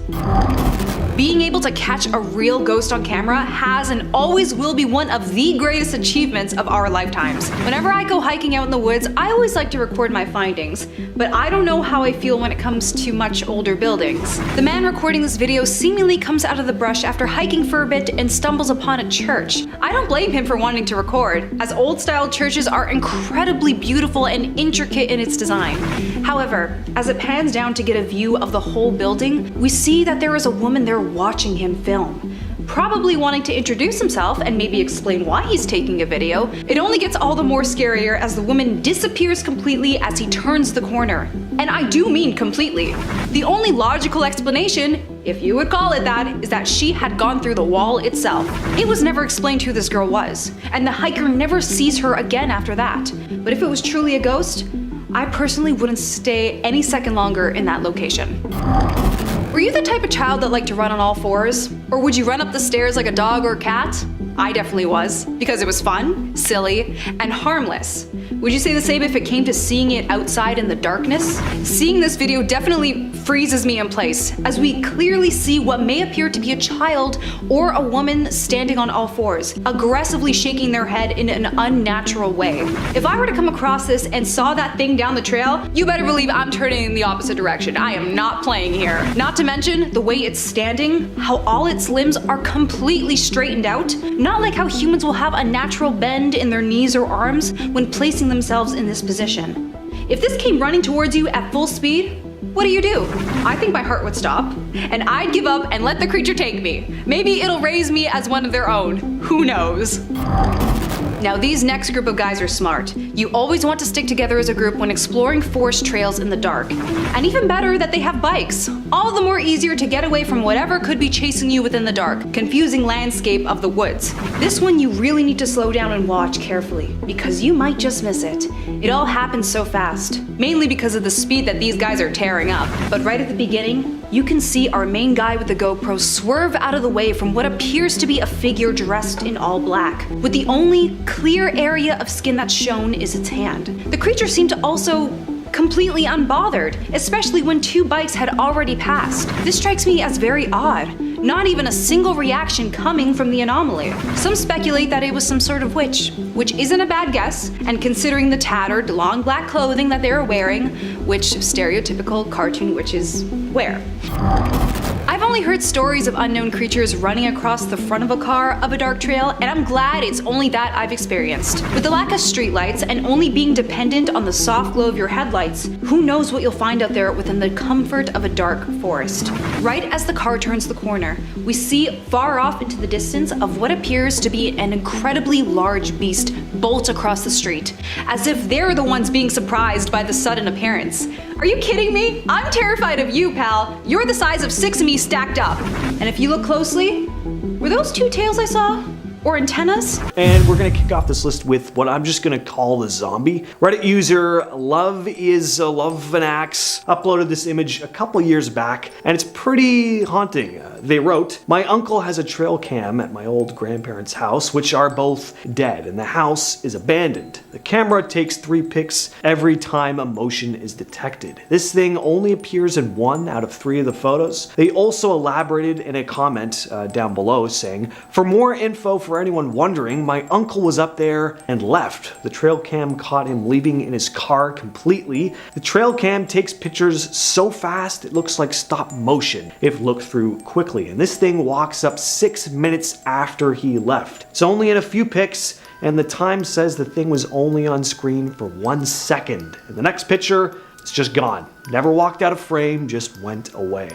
Being able to catch a real ghost on camera has and always will be one of the greatest achievements of our lifetimes. Whenever I go hiking out in the woods, I always like to record my findings, but I don't know how I feel when it comes to much older buildings. The man recording recording this video seemingly comes out of the brush after hiking for a bit and stumbles upon a church. I don't blame him for wanting to record, as old-style churches are incredibly beautiful and intricate in its design. However, as it pans down to get a view of the whole building, we see that there is a woman there watching him film. Probably wanting to introduce himself and maybe explain why he's taking a video. It only gets all the more scarier as the woman disappears completely as he turns the corner. And I do mean completely. The only logical explanation, if you would call it that, is that she had gone through the wall itself. It was never explained who this girl was, and the hiker never sees her again after that. But if it was truly a ghost, I personally wouldn't stay any second longer in that location. Were you the type of child that liked to run on all fours? Or would you run up the stairs like a dog or a cat? I definitely was, because it was fun, silly, and harmless. Would you say the same if it came to seeing it outside in the darkness? Seeing this video definitely freezes me in place, as we clearly see what may appear to be a child or a woman standing on all fours, aggressively shaking their head in an unnatural way. If I were to come across this and saw that thing down the trail, you better believe I'm turning in the opposite direction. I am not playing here. Not to mention the way it's standing, how all its limbs are completely straightened out, not like how humans will have a natural bend in their knees or arms when placing themselves in this position. If this came running towards you at full speed, what do? I think my heart would stop, and I'd give up and let the creature take me. Maybe it'll raise me as one of their own. Who knows? Now these next group of guys are smart. You always want to stick together as a group when exploring forest trails in the dark. And even better that they have bikes. All the more easier to get away from whatever could be chasing you within the dark, confusing landscape of the woods. This one you really need to slow down and watch carefully, because you might just miss it. It all happens so fast, mainly because of the speed that these guys are tearing up. But right at the beginning, you can see our main guy with the GoPro swerve out of the way from what appears to be a figure dressed in all black, with the only clear area of skin that's shown is its hand. The creature seemed to also completely unbothered, especially when two bikes had already passed. This strikes me as very odd. Not even a single reaction coming from the anomaly. Some speculate that it was some sort of witch, which isn't a bad guess, and considering the tattered, long black clothing that they were wearing, which stereotypical cartoon witches wear. I've only heard stories of unknown creatures running across the front of a car of a dark trail, and I'm glad it's only that I've experienced. With the lack of streetlights and only being dependent on the soft glow of your headlights, who knows what you'll find out there within the comfort of a dark forest. Right as the car turns the corner, we see far off into the distance of what appears to be an incredibly large beast bolt across the street, as if they're the ones being surprised by the sudden appearance. Are you kidding me? I'm terrified of you, pal. You're the size of 6 of me stacked up. And if you look closely, were those two tails I saw? Or antennas? And we're gonna kick off this list with what I'm just gonna call the zombie. Reddit user Love is a Love an Axe uploaded this image a couple years back, and it's pretty haunting. They wrote, "My uncle has a trail cam at my old grandparents' house, which are both dead, and the house is abandoned. The camera takes 3 pics every time a motion is detected. This thing only appears in 1 out of 3 of the photos." They also elaborated in a comment down below saying, "For more info for anyone wondering, my uncle was up there and left. The trail cam caught him leaving in his car completely. The trail cam takes pictures so fast it looks like stop motion if looked through quickly. And this thing walks up 6 minutes after he left. It's only in a few pics, and the time says the thing was only on screen for 1 second. In the next picture, it's just gone. Never walked out of frame, just went away."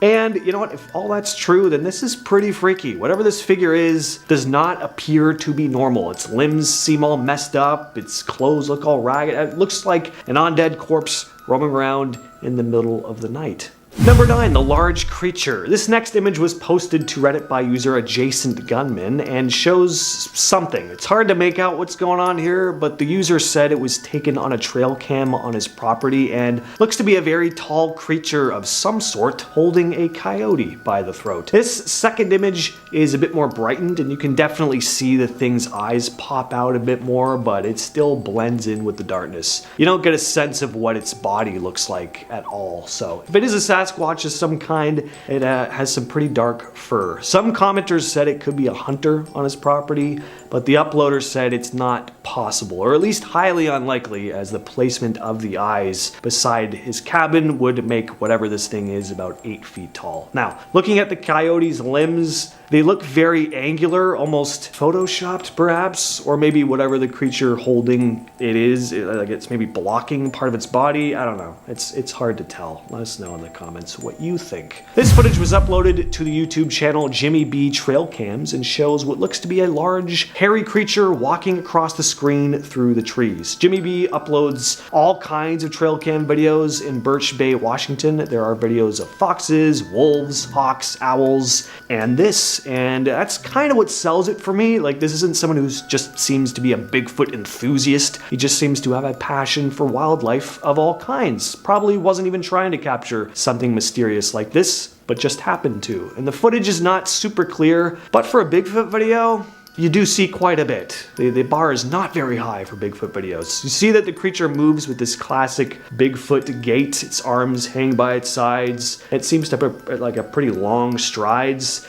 And you know what, if all that's true, then this is pretty freaky. Whatever this figure is does not appear to be normal. Its limbs seem all messed up, its clothes look all ragged. It looks like an undead corpse roaming around in the middle of the night. Number 9, the large creature. This next image was posted to Reddit by user Adjacent Gunman and shows something. It's hard to make out what's going on here, but the user said it was taken on a trail cam on his property and looks to be a very tall creature of some sort holding a coyote by the throat. This second image is a bit more brightened and you can definitely see the thing's eyes pop out a bit more, but it still blends in with the darkness. You don't get a sense of what its body looks like at all. So if it is a Sasquatch of some kind, it has some pretty dark fur. Some commenters said it could be a hunter on his property, but the uploader said it's not possible, or at least highly unlikely, as the placement of the eyes beside his cabin would make whatever this thing is about 8 feet tall. Now, looking at the coyote's limbs, they look very angular, almost photoshopped perhaps, or maybe whatever the creature holding it is, like it's maybe blocking part of its body. I don't know. It's hard to tell. Let us know in the comments what you think. This footage was uploaded to the YouTube channel Jimmy B Trail Cams and shows what looks to be a large, hairy creature walking across the screen through the trees. Jimmy B uploads all kinds of trail cam videos in Birch Bay, Washington. There are videos of foxes, wolves, hawks, owls, and this. And that's kind of what sells it for me. Like, this isn't someone who just seems to be a Bigfoot enthusiast. He just seems to have a passion for wildlife of all kinds. Probably wasn't even trying to capture something mysterious like this, but just happened to. And the footage is not super clear, but for a Bigfoot video, you do see quite a bit. The bar is not very high for Bigfoot videos. You see that the creature moves with this classic Bigfoot gait. Its arms hang by its sides. It seems to have like a pretty long strides.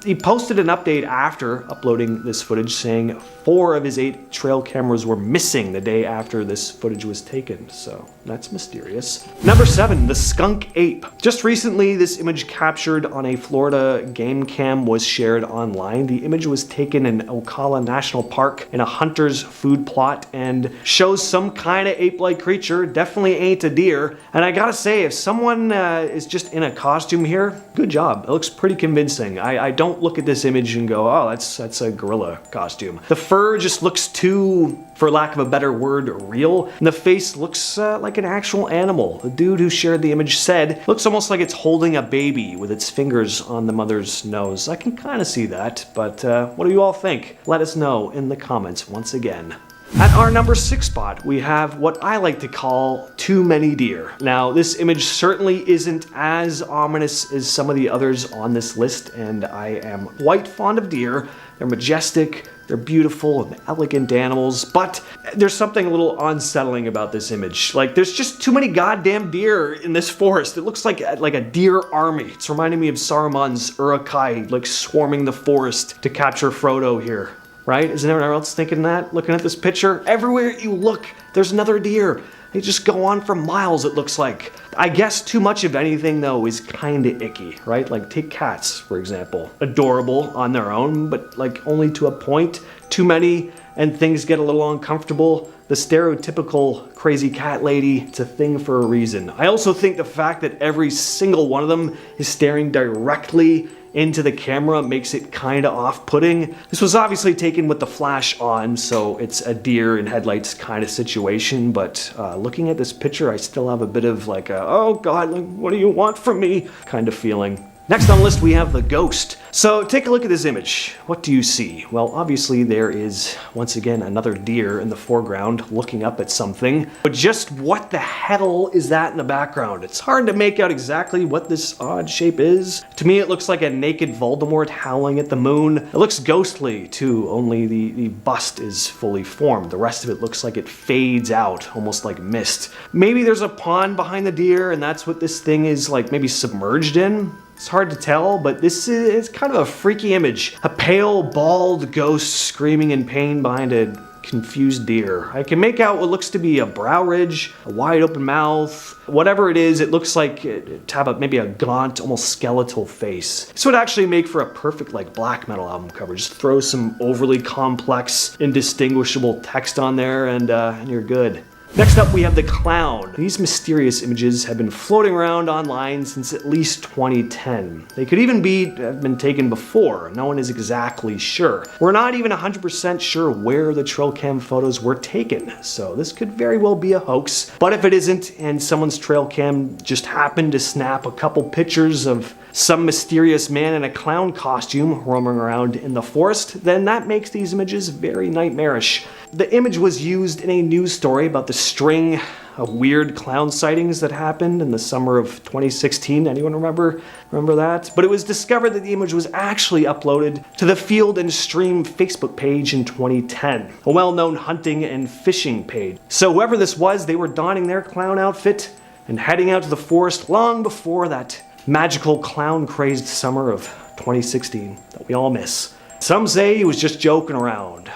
He posted an update after uploading this footage saying 4 of his 8 trail cameras were missing the day after this footage was taken, so that's mysterious. Number 7, the skunk ape. Just recently, this image captured on a Florida game cam was shared online. The image was taken in Ocala National Park in a hunter's food plot and shows some kind of ape-like creature. Definitely ain't a deer. And I gotta say, if someone is just in a costume here, good job. It looks pretty convincing. I don't look at this image and go, oh, that's a gorilla costume. The fur just looks too, for lack of a better word, real. And the face looks like an actual animal. The dude who shared the image said, looks almost like it's holding a baby with its fingers on the mother's nose. I can kind of see that, but what do you all think? Let us know in the comments once again. At our number 6 spot, we have what I like to call too many deer. Now, this image certainly isn't as ominous as some of the others on this list, and I am quite fond of deer. They're majestic, they're beautiful and elegant animals, but there's something a little unsettling about this image. Like, there's just too many goddamn deer in this forest. It looks like a deer army. It's reminding me of Saruman's Uruk-hai, like swarming the forest to capture Frodo here. Right? Isn't anyone else thinking that? Looking at this picture? Everywhere you look, there's another deer. They just go on for miles, it looks like. I guess too much of anything, though, is kinda icky, right? Like, take cats, for example. Adorable on their own, but like only to a point. Too many, and things get a little uncomfortable. The stereotypical crazy cat lady, it's a thing for a reason. I also think the fact that every single one of them is staring directly into the camera makes it kind of off-putting. This was obviously taken with the flash on, so it's a deer in headlights kind of situation, but looking at this picture, I still have a bit of like a, oh god, like, what do you want from me kind of feeling. Next on the list, we have the ghost. So take a look at this image. What do you see? Well, obviously there is, once again, another deer in the foreground looking up at something. But just what the hell is that in the background? It's hard to make out exactly what this odd shape is. To me, it looks like a naked Voldemort howling at the moon. It looks ghostly, too, only the bust is fully formed. The rest of it looks like it fades out, almost like mist. Maybe there's a pond behind the deer, and that's what this thing is, like, maybe submerged in? It's hard to tell, but this is kind of a freaky image. A pale, bald ghost screaming in pain behind a confused deer. I can make out what looks to be a brow ridge, a wide open mouth. Whatever it is, it looks like to have maybe a gaunt, almost skeletal face. This would actually make for a perfect like black metal album cover. Just throw some overly complex, indistinguishable text on there and you're good. Next up, we have the clown. These mysterious images have been floating around online since at least 2010. They could even have been taken before. No one is exactly sure. We're not even 100% sure where the trail cam photos were taken, so this could very well be a hoax. But if it isn't, and someone's trail cam just happened to snap a couple pictures of some mysterious man in a clown costume roaming around in the forest, then that makes these images very nightmarish. The image was used in a news story about the string of weird clown sightings that happened in the summer of 2016. Anyone remember that? But it was discovered that the image was actually uploaded to the Field and Stream Facebook page in 2010, a well-known hunting and fishing page. So whoever this was, they were donning their clown outfit and heading out to the forest long before that magical clown-crazed summer of 2016 that we all miss. Some say he was just joking around.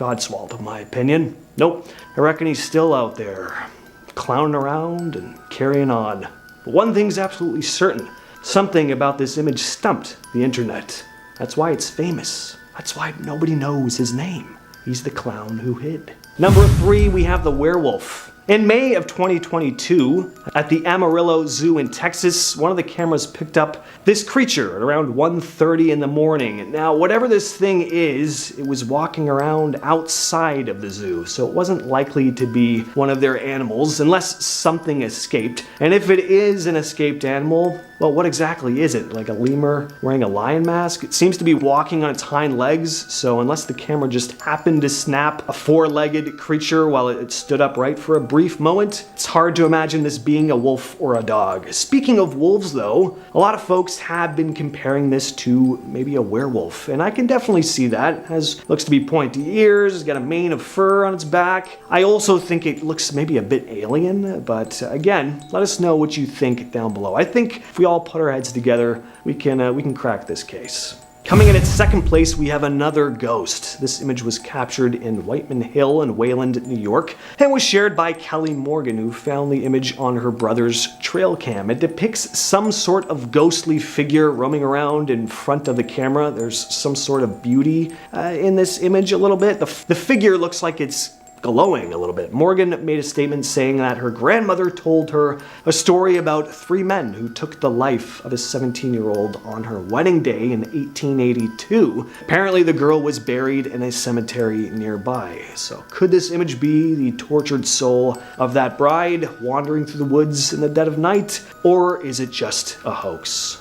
Godswallop in my opinion. Nope, I reckon he's still out there, clowning around and carrying on. But one thing's absolutely certain. Something about this image stumped the internet. That's why it's famous. That's why nobody knows his name. He's the clown who hid. Number 3, we have the werewolf. In May of 2022, at the Amarillo Zoo in Texas, one of the cameras picked up this creature at around 1:30 in the morning. Now, whatever this thing is, it was walking around outside of the zoo, so it wasn't likely to be one of their animals unless something escaped. And if it is an escaped animal, well, what exactly is it? Like a lemur wearing a lion mask? It seems to be walking on its hind legs, so unless the camera just happened to snap a 4-legged creature while it stood upright for a brief moment, it's hard to imagine this being a wolf or a dog. Speaking of wolves though, a lot of folks have been comparing this to maybe a werewolf, and I can definitely see that. It looks to be pointy ears, it's got a mane of fur on its back. I also think it looks maybe a bit alien, but again, let us know what you think down below. I think if we all put our heads together, we can crack this case. Coming in at second place, we have another ghost. This image was captured in Whiteman Hill in Wayland, New York, and was shared by Kelly Morgan, who found the image on her brother's trail cam. It depicts some sort of ghostly figure roaming around in front of the camera. There's some sort of beauty in this image a little bit. The figure looks like it's glowing a little bit. Morgan made a statement saying that her grandmother told her a story about 3 men who took the life of a 17-year-old on her wedding day in 1882. Apparently the girl was buried in a cemetery nearby. So could this image be the tortured soul of that bride wandering through the woods in the dead of night, or is it just a hoax?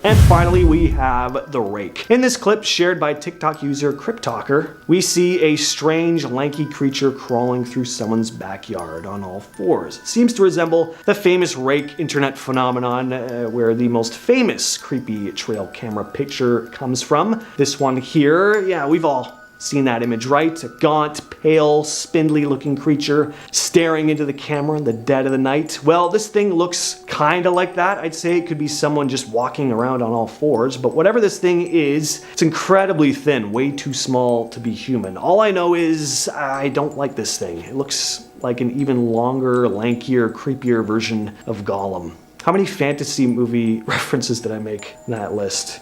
And finally, we have the rake. In this clip shared by TikTok user CryptTalker, we see a strange, lanky creature crawling through someone's backyard on all 4s. It seems to resemble the famous rake internet phenomenon where the most famous creepy trail camera picture comes from. This one here, yeah, we've all seen that image, right? A gaunt, pale, spindly looking creature staring into the camera in the dead of the night. Well, this thing looks kind of like that. I'd say it could be someone just walking around on all 4s, but whatever this thing is, it's incredibly thin, way too small to be human. All I know is I don't like this thing. It looks like an even longer, lankier, creepier version of Gollum. How many fantasy movie references did I make in that list?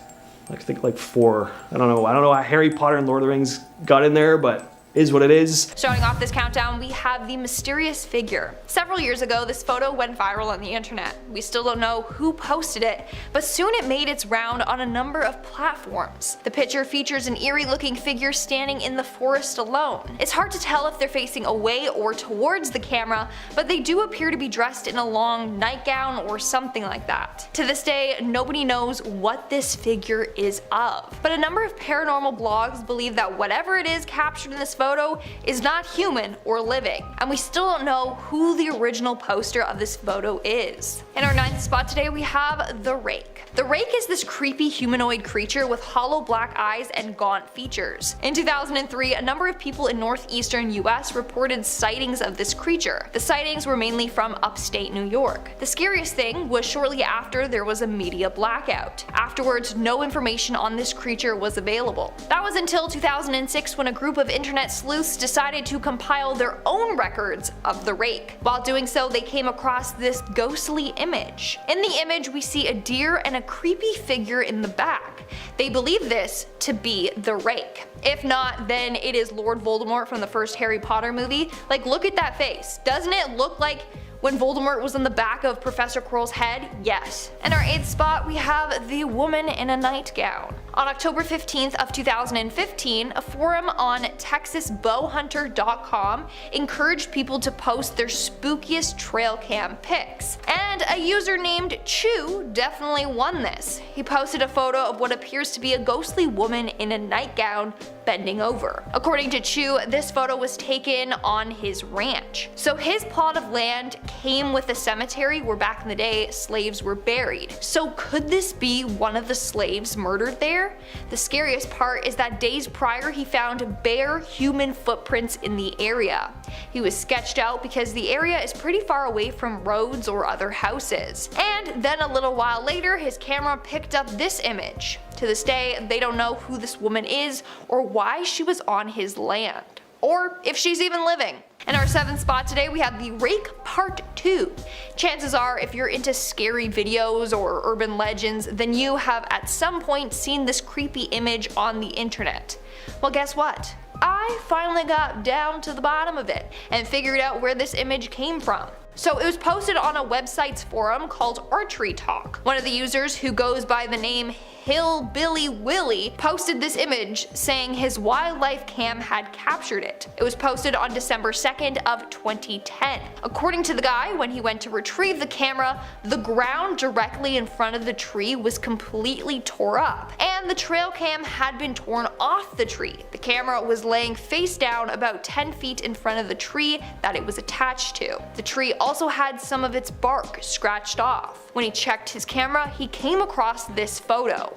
I think like 4. I don't know how Harry Potter and Lord of the Rings got in there, but is what it is. Starting off this countdown, we have the mysterious figure. Several years ago, this photo went viral on the internet. We still don't know who posted it, but soon it made its round on a number of platforms. The picture features an eerie looking figure standing in the forest alone. It's hard to tell if they're facing away or towards the camera, but they do appear to be dressed in a long nightgown or something like that. To this day, nobody knows what this figure is of, but a number of paranormal blogs believe that whatever it is captured in this photo is not human or living, and we still don't know who the original poster of this photo is. In our 9th spot today, we have the rake. The rake is this creepy humanoid creature with hollow black eyes and gaunt features. In 2003, a number of people in northeastern US reported sightings of this creature. The sightings were mainly from upstate New York. The scariest thing was shortly after there was a media blackout. Afterwards, no information on this creature was available. That was until 2006 when a group of internet sleuths decided to compile their own records of the rake. While doing so, they came across this ghostly image. In the image, we see a deer and a creepy figure in the back. They believe this to be the rake. If not, then it is Lord Voldemort from the first Harry Potter movie. Like, look at that face. Doesn't it look like when Voldemort was in the back of Professor Quirrell's head? Yes. In our 8th spot, we have the woman in a nightgown. On October 15th of 2015, a forum on texasbowhunter.com encouraged people to post their spookiest trail cam pics. And a user named Chew definitely won this. He posted a photo of what appears to be a ghostly woman in a nightgown bending over. According to Chew, this photo was taken on his ranch. So his plot of land came with a cemetery where back in the day slaves were buried. So could this be one of the slaves murdered there? The scariest part is that days prior he found bare human footprints in the area. He was sketched out because the area is pretty far away from roads or other houses. And then a little while later his camera picked up this image. To this day they don't know who this woman is or why she was on his land. Or if she's even living. In our 7th spot today we have the Rake Part 2. Chances are if you're into scary videos or urban legends, then you have at some point seen this creepy image on the internet. Well, guess what? I finally got down to the bottom of it and figured out where this image came from. So it was posted on a website's forum called Archery Talk. One of the users, who goes by the name Hillbilly Willie, posted this image saying his wildlife cam had captured it. It was posted on December 2nd of 2010. According to the guy, when he went to retrieve the camera, the ground directly in front of the tree was completely tore up, and the trail cam had been torn off the tree. The camera was laying face down about 10 feet in front of the tree that it was attached to. The tree also had some of its bark scratched off. When he checked his camera, he came across this photo.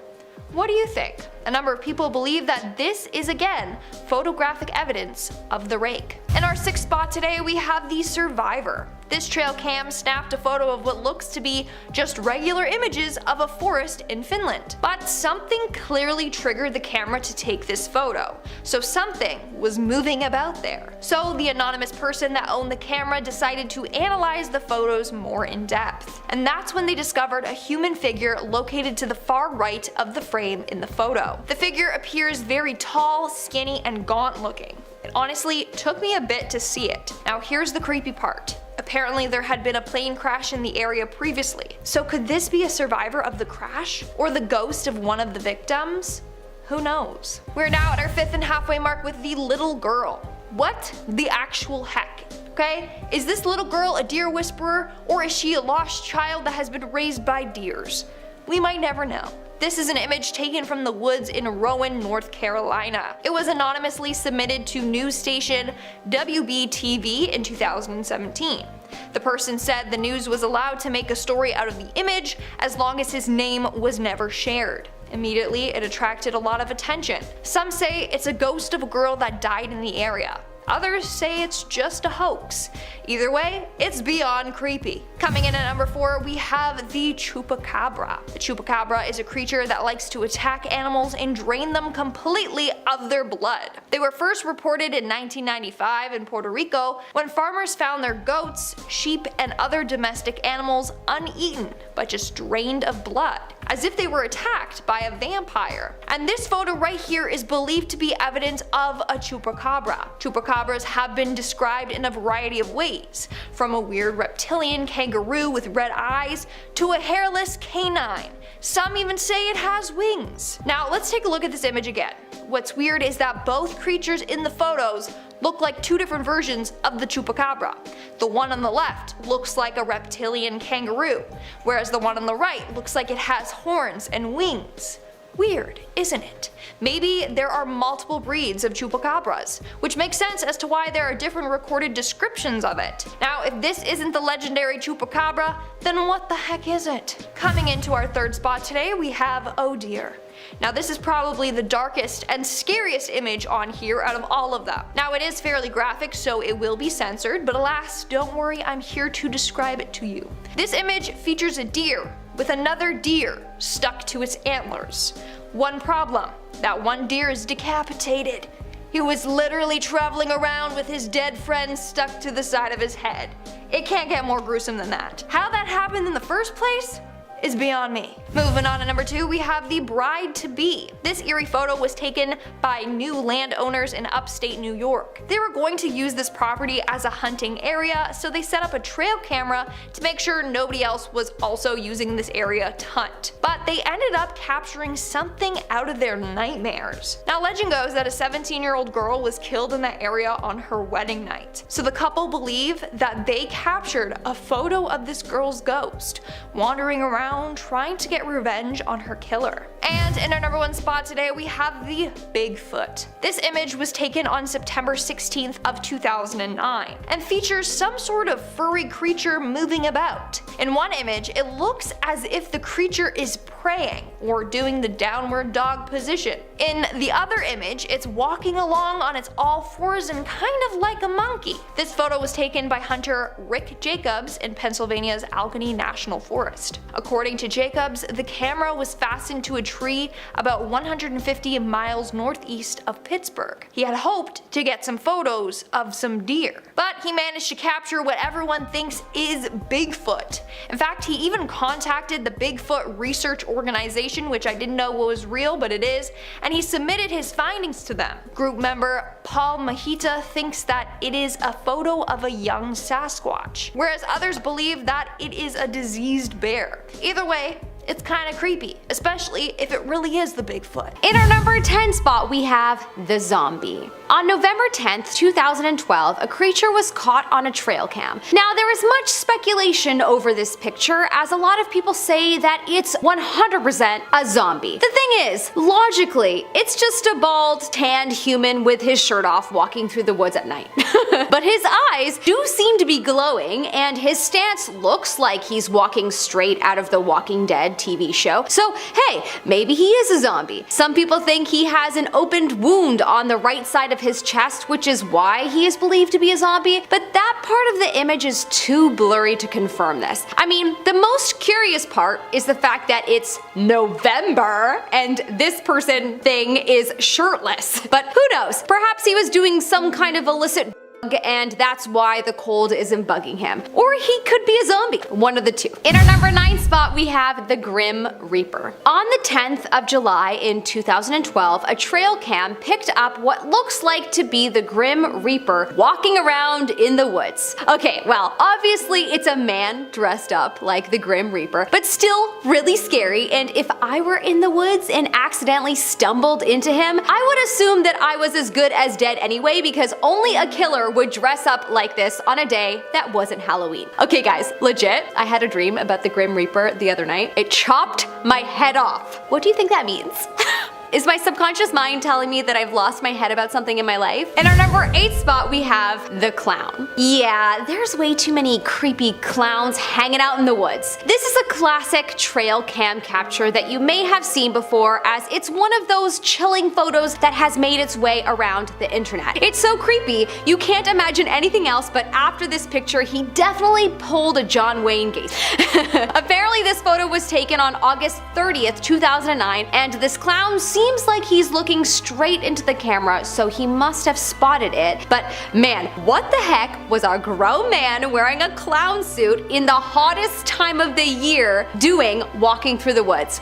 What do you think? A number of people believe that this is again photographic evidence of the rake. In our 6th spot today we have the Survivor. This trail cam snapped a photo of what looks to be just regular images of a forest in Finland. But something clearly triggered the camera to take this photo. So something was moving about there. So the anonymous person that owned the camera decided to analyze the photos more in depth. And that's when they discovered a human figure located to the far right of the frame in the photo. The figure appears very tall, skinny, and gaunt looking. It honestly took me a bit to see it. Now here's the creepy part. Apparently there had been a plane crash in the area previously. So could this be a survivor of the crash? Or the ghost of one of the victims? Who knows? We're now at our 5th and halfway mark with the little girl. What the actual heck? Okay, is this little girl a deer whisperer, or is she a lost child that has been raised by deers? We might never know. This is an image taken from the woods in Rowan, North Carolina. It was anonymously submitted to news station WBTV in 2017. The person said the news was allowed to make a story out of the image as long as his name was never shared. Immediately, it attracted a lot of attention. Some say it's a ghost of a girl that died in the area. Others say it's just a hoax. Either way, it's beyond creepy. Coming in at number 4, we have the chupacabra. The chupacabra is a creature that likes to attack animals and drain them completely of their blood. They were first reported in 1995 in Puerto Rico when farmers found their goats, sheep, and other domestic animals uneaten but just drained of blood, as if they were attacked by a vampire. And this photo right here is believed to be evidence of a chupacabra. Chupacabras have been described in a variety of ways, from a weird reptilian kangaroo with red eyes to a hairless canine. Some even say it has wings. Now let's take a look at this image again. What's weird is that both creatures in the photos look like two different versions of the chupacabra. The one on the left looks like a reptilian kangaroo, whereas the one on the right looks like it has horns and wings. Weird, isn't it? Maybe there are multiple breeds of chupacabras, which makes sense as to why there are different recorded descriptions of it. Now, if this isn't the legendary chupacabra, then what the heck is it? Coming into our 3rd spot today, we have Oh Dear. Now this is probably the darkest and scariest image on here out of all of them. Now it is fairly graphic, so it will be censored, but alas, don't worry, I'm here to describe it to you. This image features a deer with another deer stuck to its antlers. One problem, that one deer is decapitated. He was literally traveling around with his dead friend stuck to the side of his head. It can't get more gruesome than that. How that happened in the first place is beyond me. Moving on to number 2, we have the bride-to-be. This eerie photo was taken by new landowners in upstate New York. They were going to use this property as a hunting area, so they set up a trail camera to make sure nobody else was also using this area to hunt. But they ended up capturing something out of their nightmares. Now legend goes that a 17-year-old girl was killed in that area on her wedding night. So the couple believe that they captured a photo of this girl's ghost wandering around trying to get revenge on her killer. And in our number 1 spot today, we have the Bigfoot. This image was taken on September 16th of 2009 and features some sort of furry creature moving about. In one image, it looks as if the creature is praying or doing the downward dog position. In the other image, it's walking along on its all fours and kind of like a monkey. This photo was taken by hunter Rick Jacobs in Pennsylvania's Allegheny National Forest. According to Jacobs, the camera was fastened to a tree about 150 miles northeast of Pittsburgh. He had hoped to get some photos of some deer, but he managed to capture what everyone thinks is Bigfoot. In fact, he even contacted the Bigfoot Research Organization, which I didn't know was real, but it is, and he submitted his findings to them. Group member Paul Mahita thinks that it is a photo of a young Sasquatch, whereas others believe that it is a diseased bear. Either way, it's kinda creepy, especially if it really is the Bigfoot. In our number 10 spot, we have the zombie. On November 10th, 2012, a creature was caught on a trail cam. Now, there is much speculation over this picture, as a lot of people say that it's 100% a zombie. The thing is, logically, it's just a bald, tanned human with his shirt off walking through the woods at night. But his eyes do seem to be glowing, and his stance looks like he's walking straight out of the Walking Dead TV show. So hey, maybe he is a zombie. Some people think he has an opened wound on the right side of his chest, which is why he is believed to be a zombie, but that part of the image is too blurry to confirm this. I mean, the most curious part is the fact that it's November and this person thing is shirtless. But who knows? Perhaps he was doing some kind of illicit and that's why the cold isn't bugging him. Or he could be a zombie. One of the two. In our number 9 spot, we have the Grim Reaper. On the 10th of July in 2012, a trail cam picked up what looks like to be the Grim Reaper walking around in the woods. Okay, well, obviously it's a man dressed up like the Grim Reaper, but still really scary, and if I were in the woods and accidentally stumbled into him, I would assume that I was as good as dead anyway, because only a killer would dress up like this on a day that wasn't Halloween. Okay guys, legit, I had a dream about the Grim Reaper the other night. It chopped my head off. What do you think that means? Is my subconscious mind telling me that I've lost my head about something in my life? In our number 8 spot, we have the clown. Yeah, there's way too many creepy clowns hanging out in the woods. This is a classic trail cam capture that you may have seen before, as it's one of those chilling photos that has made its way around the internet. It's so creepy, you can't imagine anything else, but after this picture, he definitely pulled a John Wayne Gacy. Apparently this photo was taken on August 30th, 2009, and this clown seems like he's looking straight into the camera, so he must have spotted it. But man, what the heck was a grown man wearing a clown suit in the hottest time of the year doing walking through the woods?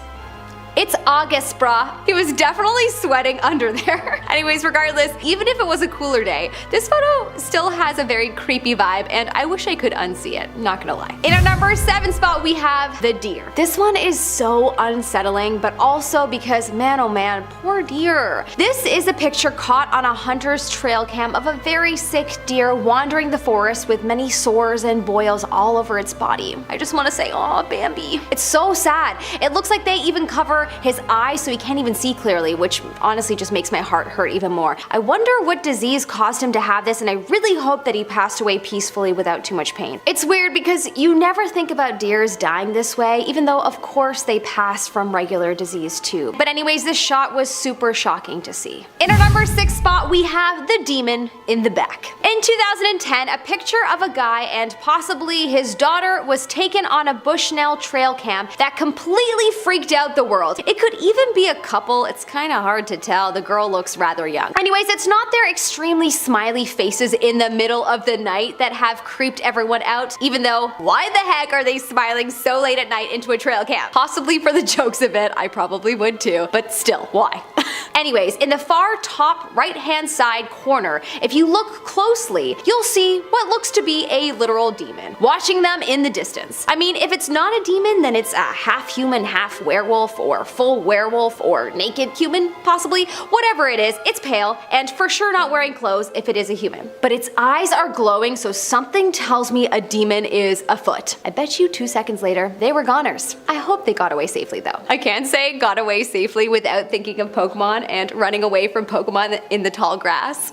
It's August, brah. He was definitely sweating under there. Anyways, regardless, even if it was a cooler day, this photo still has a very creepy vibe, and I wish I could unsee it, not gonna lie. In our number 7 spot, we have the deer. This one is so unsettling, but also because, man oh man, poor deer. This is a picture caught on a hunter's trail cam of a very sick deer wandering the forest with many sores and boils all over its body. I just want to say, aw, Bambi. It's so sad. It looks like they even cover his eyes so he can't even see clearly, which honestly just makes my heart hurt even more. I wonder what disease caused him to have this, and I really hope that he passed away peacefully without too much pain. It's weird because you never think about deers dying this way, even though of course they pass from regular disease too. But anyways, this shot was super shocking to see. In our number 6 spot, we have the demon in the back. In 2010, a picture of a guy and possibly his daughter was taken on a Bushnell trail cam that completely freaked out the world. It could even be a couple, it's kinda hard to tell, the girl looks rather young. Anyways, it's not their extremely smiley faces in the middle of the night that have creeped everyone out, even though, why the heck are they smiling so late at night into a trail cam? Possibly for the jokes of it, I probably would too, but still, why? Anyways, in the far top right-hand side corner, if you look closely, you'll see what looks to be a literal demon, watching them in the distance. I mean, if it's not a demon, then it's a half-human, half-werewolf, or full werewolf, or naked human, possibly. Whatever it is, it's pale, and for sure not wearing clothes if it is a human. But its eyes are glowing, so something tells me a demon is afoot. I bet you 2 seconds later, they were goners. I hope they got away safely though. I can't say got away safely without thinking of Pokemon and running away from Pokemon in the tall grass.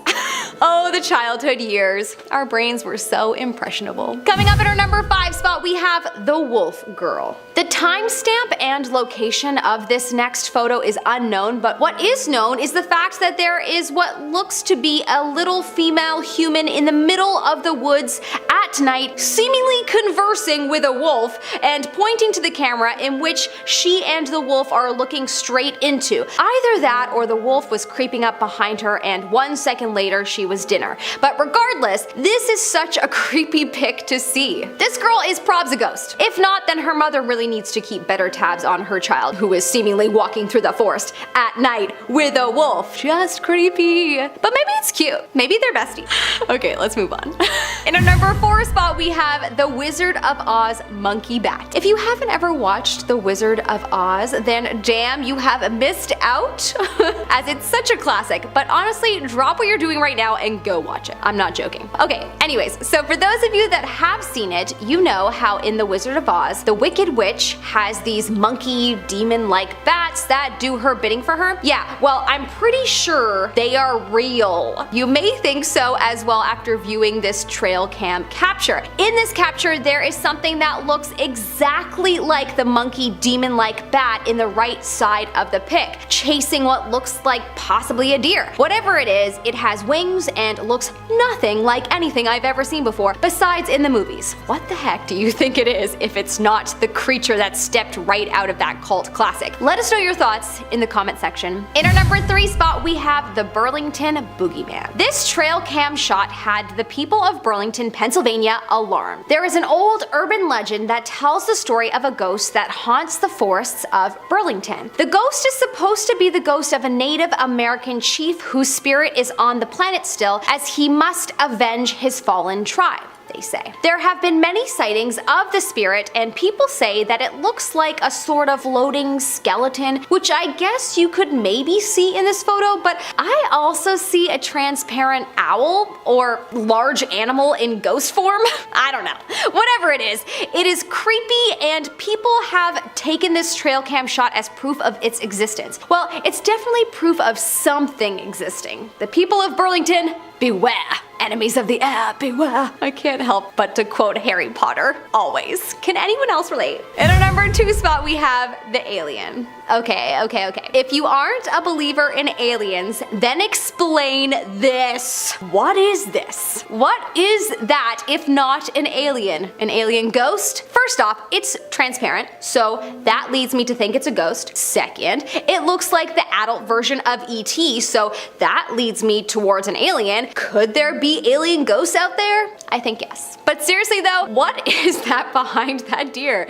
Oh, the childhood years. Our brains were so impressionable. Coming up at our number 5 spot, we have the Wolf Girl. The timestamp and location of this next photo is unknown, but what is known is the fact that there is what looks to be a little female human in the middle of the woods at night, seemingly conversing with a wolf and pointing to the camera, in which she and the wolf are looking straight into. Either that or the wolf was creeping up behind her and 1 second later she was dinner. But regardless, this is such a creepy pic to see. This girl is probs a ghost. If not, then her mother really needs to keep better tabs on her child, who is seemingly walking through the forest at night with a wolf. Just creepy. But maybe it's cute. Maybe they're besties. Okay, let's move on. In our number 4 spot, we have the Wizard of Oz monkey bat. If you haven't ever watched The Wizard of Oz, then damn, you have missed out, as it's such a classic. But honestly, drop what you're doing right now and go watch it. I'm not joking. Okay, anyways, so for those of you that have seen it, you know how in The Wizard of Oz, the Wicked Witch has these monkey demon-like bats that do her bidding for her. Yeah, well, I'm pretty sure they are real. You may think so as well after viewing this trail cam capture. In this capture, there is something that looks exactly like the monkey demon-like bat in the right side of the pic, chasing what looks like possibly a deer. Whatever it is, it has wings and looks nothing like anything I've ever seen before, besides in the movies. What the heck do you think it is if it's not the creature that stepped right out of that cult classic? Let us know your thoughts in the comment section. In our number 3 spot, we have the Burlington Boogeyman. This trail cam shot had the people of Burlington, Pennsylvania alarmed. There is an old urban legend that tells the story of a ghost that haunts the forests of Burlington. The ghost is supposed to be the ghost of a Native American chief whose spirit is on the planet still, as he must avenge his fallen tribe, they say. There have been many sightings of the spirit, and people say that it looks like a sort of floating skeleton, which I guess you could maybe see in this photo, but I also see a transparent owl or large animal in ghost form. I don't know. Whatever it is creepy, and people have taken this trail cam shot as proof of its existence. Well, it's definitely proof of something existing. The people of Burlington, beware. Enemies of the air, beware. I can't help but to quote Harry Potter, always. Can anyone else relate? In our number 2 spot, we have the alien. Okay. If you aren't a believer in aliens, then explain this. What is this? What is that if not an alien? An alien ghost? First off, it's transparent, so that leads me to think it's a ghost. Second, it looks like the adult version of E.T., so that leads me towards an alien. Could there be alien ghosts out there? I think yes. But seriously though, what is that behind that deer?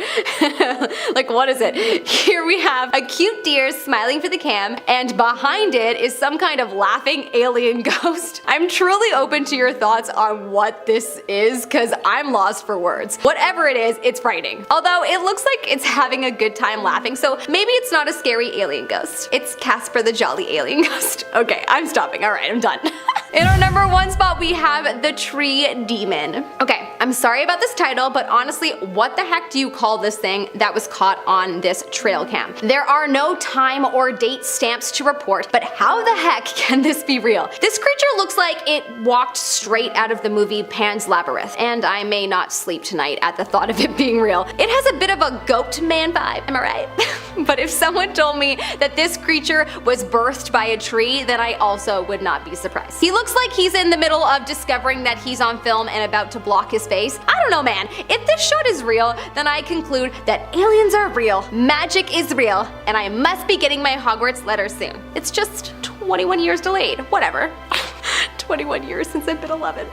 Like, what is it? Here we have a cute deer smiling for the cam, and behind it is some kind of laughing alien ghost. I'm truly open to your thoughts on what this is, cause I'm lost for words. Whatever it is, it's frightening. Although it looks like it's having a good time laughing, so maybe it's not a scary alien ghost. It's Casper the Jolly Alien Ghost. Okay, I'm stopping. Alright, I'm done. In our number 1 spot, we have the Tree Demon. Okay, I'm sorry about this title, but honestly, what the heck do you call this thing that was caught on this trail cam? There are no time or date stamps to report, but how the heck can this be real? This creature looks like it walked straight out of the movie Pan's Labyrinth, and I may not sleep tonight at the thought of it being real. It has a bit of a goat man vibe, am I right? But if someone told me that this creature was birthed by a tree, then I also would not be surprised. He looks like he's in the middle of discovering that he's on film and about to block his face. I don't know, man. If this shot is real, then I conclude that aliens are real, magic is real, and I must be getting my Hogwarts letter soon. It's just 21 years delayed. Whatever. 21 years since I've been 11.